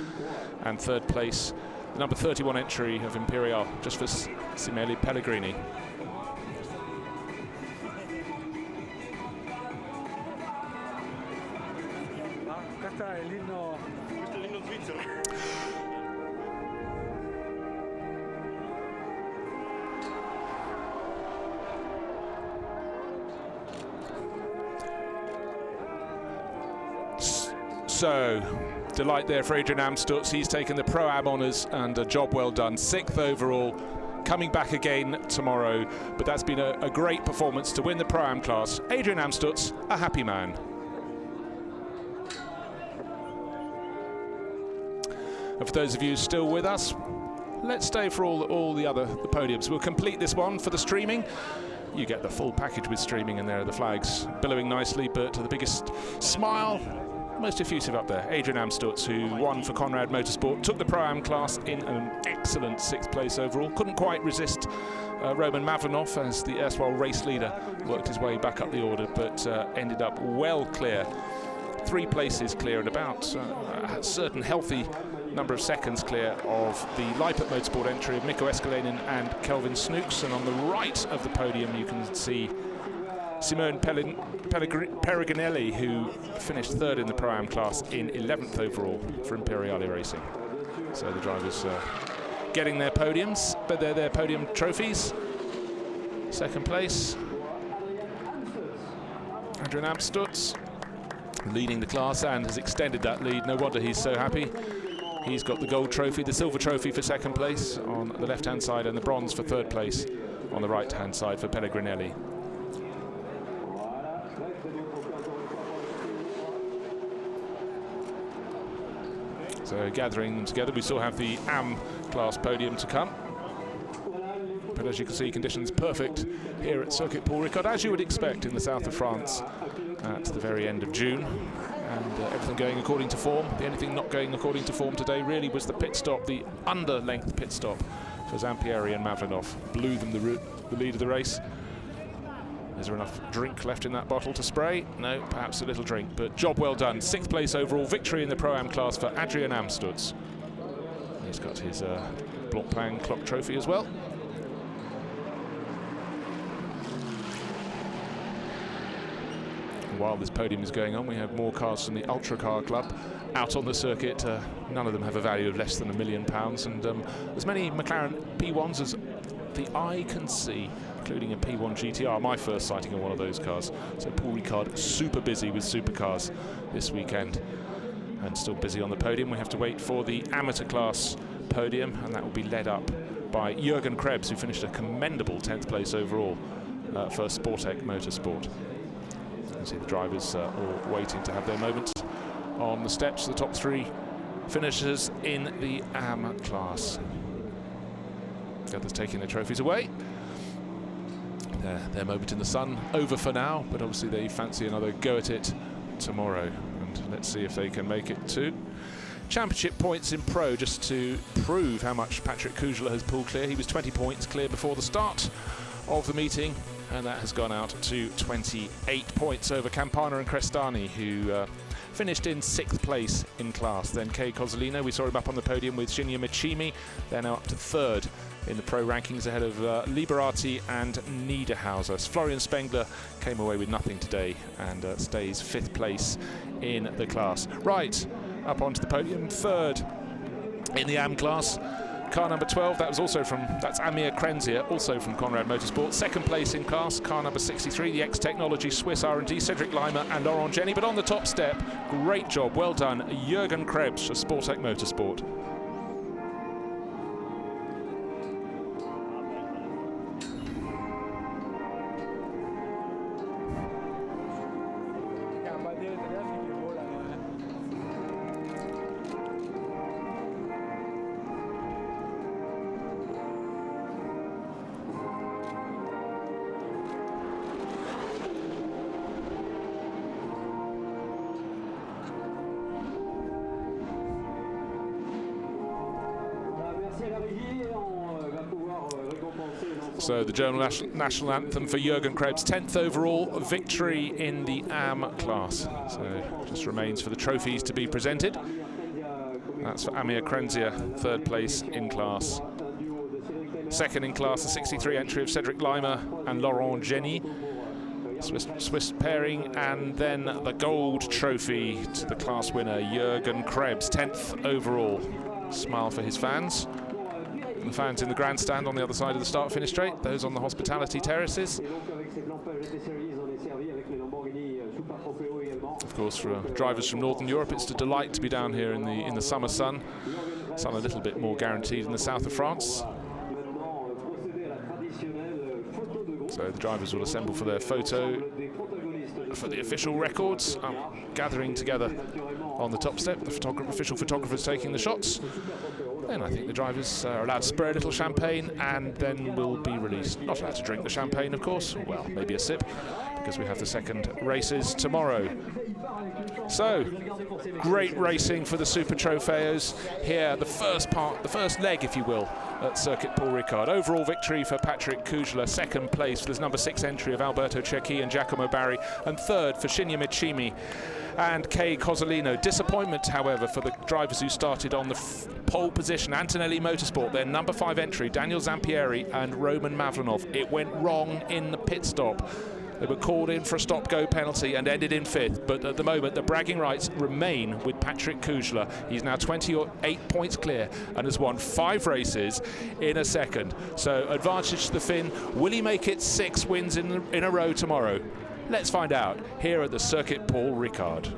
And third place, the number 31 entry of Imperial, just for Simeli Pellegrini. So, delight there for Adrian Amstutz. He's taken the Pro-Am honours and a job well done. 6th overall, coming back again tomorrow. But that's been a great performance to win the Pro-Am class. Adrian Amstutz, a happy man. And for those of you still with us, let's stay for all the podiums. We'll complete this one for the streaming. You get the full package with streaming, and there are the flags billowing nicely, but the biggest smile, most effusive up there, Adrian Amstutz, who won for Conrad Motorsport, took the Pro-Am class in an excellent 6th place overall. Couldn't quite resist Roman Mavlenov as the erstwhile race leader worked his way back up the order, but ended up well clear. 3 places clear and about a certain healthy number of seconds clear of the Leipert Motorsport entry of Mikko Escalainen and Kelvin Snooks. And on the right of the podium you can see Simone Peregrinelli, who finished 3rd in the Pro-Am class in 11th overall for Imperiale Racing. So the drivers getting their podiums, but they're their podium trophies. 2nd place, Adrian Amstutz, leading the class and has extended that lead. No wonder he's so happy. He's got the gold trophy, the silver trophy for 2nd place on the left-hand side, and the bronze for 3rd place on the right-hand side for Pellegrinelli. So gathering them together, we still have the AM class podium to come. But as you can see, conditions perfect here at Circuit Paul Ricard, as you would expect in the south of France at the very end of June. And everything going according to form. The only thing not going according to form today really was the pit stop, the under-length pit stop for Zampieri and Mavlenov. Blew them the lead of the race. Is there enough drink left in that bottle to spray? No, perhaps a little drink, but job well done. 6th place overall, victory in the Pro-Am class for Adrian Amstutz. He's got his Blancpain clock trophy as well. While this podium is going on, we have more cars from the Ultra Car Club out on the circuit. None of them have a value of less than £1 million, and as many McLaren P1s as the eye can see, including a P1 GTR, my first sighting of one of those cars. So Paul Ricard super busy with supercars this weekend, and still busy on the podium. We have to wait for the amateur class podium, and that will be led up by Jürgen Krebs, who finished a commendable 10th place overall for Sportec Motorsport. You can see the drivers all waiting to have their moment on the steps. The top 3 finishers in the AM class. The others taking their trophies away. Their moment in the sun over for now, but obviously they fancy another go at it tomorrow. And let's see if they can make it to championship points in Pro, just to prove how much Patrick Kujala has pulled clear. He was 20 points clear before the start of the meeting, and that has gone out to 28 points over Campana and Crestani, who finished in 6th place in class. Then Kei Cozzolino, we saw him up on the podium with Shinya Michimi. They're now up to 3rd in the pro rankings, ahead of Liberati and Niederhauser. Florian Spengler came away with nothing today and stays 5th place in the class. Right, up onto the podium, 3rd in the AM class. Car number 12, that's Amir Krenzia, also from Conrad Motorsport. 2nd place in class, car number 63, the X-Technology Swiss R&D, Cedric Leimer and Laurent Jenny. But on the top step, great job, well done, Jürgen Krebs for Sportec Motorsport. So the German national anthem for Jürgen Krebs, 10th overall victory in the AM class. So just remains for the trophies to be presented. That's for Amir Krenzia, 3rd place in class. 2nd in class, the 63 entry of Cedric Leimer and Laurent Jenny. Swiss pairing, and then the gold trophy to the class winner, Jürgen Krebs, 10th overall. Smile for his fans. The fans in the grandstand on the other side of the start-finish straight, those on the hospitality terraces. Of course, for drivers from Northern Europe, it's a delight to be down here in the summer sun. Sun a little bit more guaranteed in the south of France. So the drivers will assemble for their photo for the official records, gathering together on the top step. The official photographers taking the shots. Then I think the drivers are allowed to spray a little champagne and then will be released. Not allowed to drink the champagne, of course. Well, maybe a sip, because we have the second races tomorrow. So, great racing for the Super Trofeos here. The first leg, if you will, at Circuit Paul Ricard. Overall victory for Patrick Kujla, second place for the number 6 entry of Alberto Cecchi and Giacomo Barri, and third for Shinya Michimi and Kei Cozzolino. Disappointment, however, for the drivers who started on the pole position. Antonelli Motorsport, their number 5 entry, Daniel Zampieri and Roman Mavlanov. It went wrong in the pit stop. They were called in for a stop-go penalty and ended in 5th, but at the moment the bragging rights remain with Patrick Kujla. He's now 28 points clear and has won 5 races in a second. So advantage to the Finn. Will he make it 6 wins in a row tomorrow? Let's find out here at the Circuit Paul Ricard.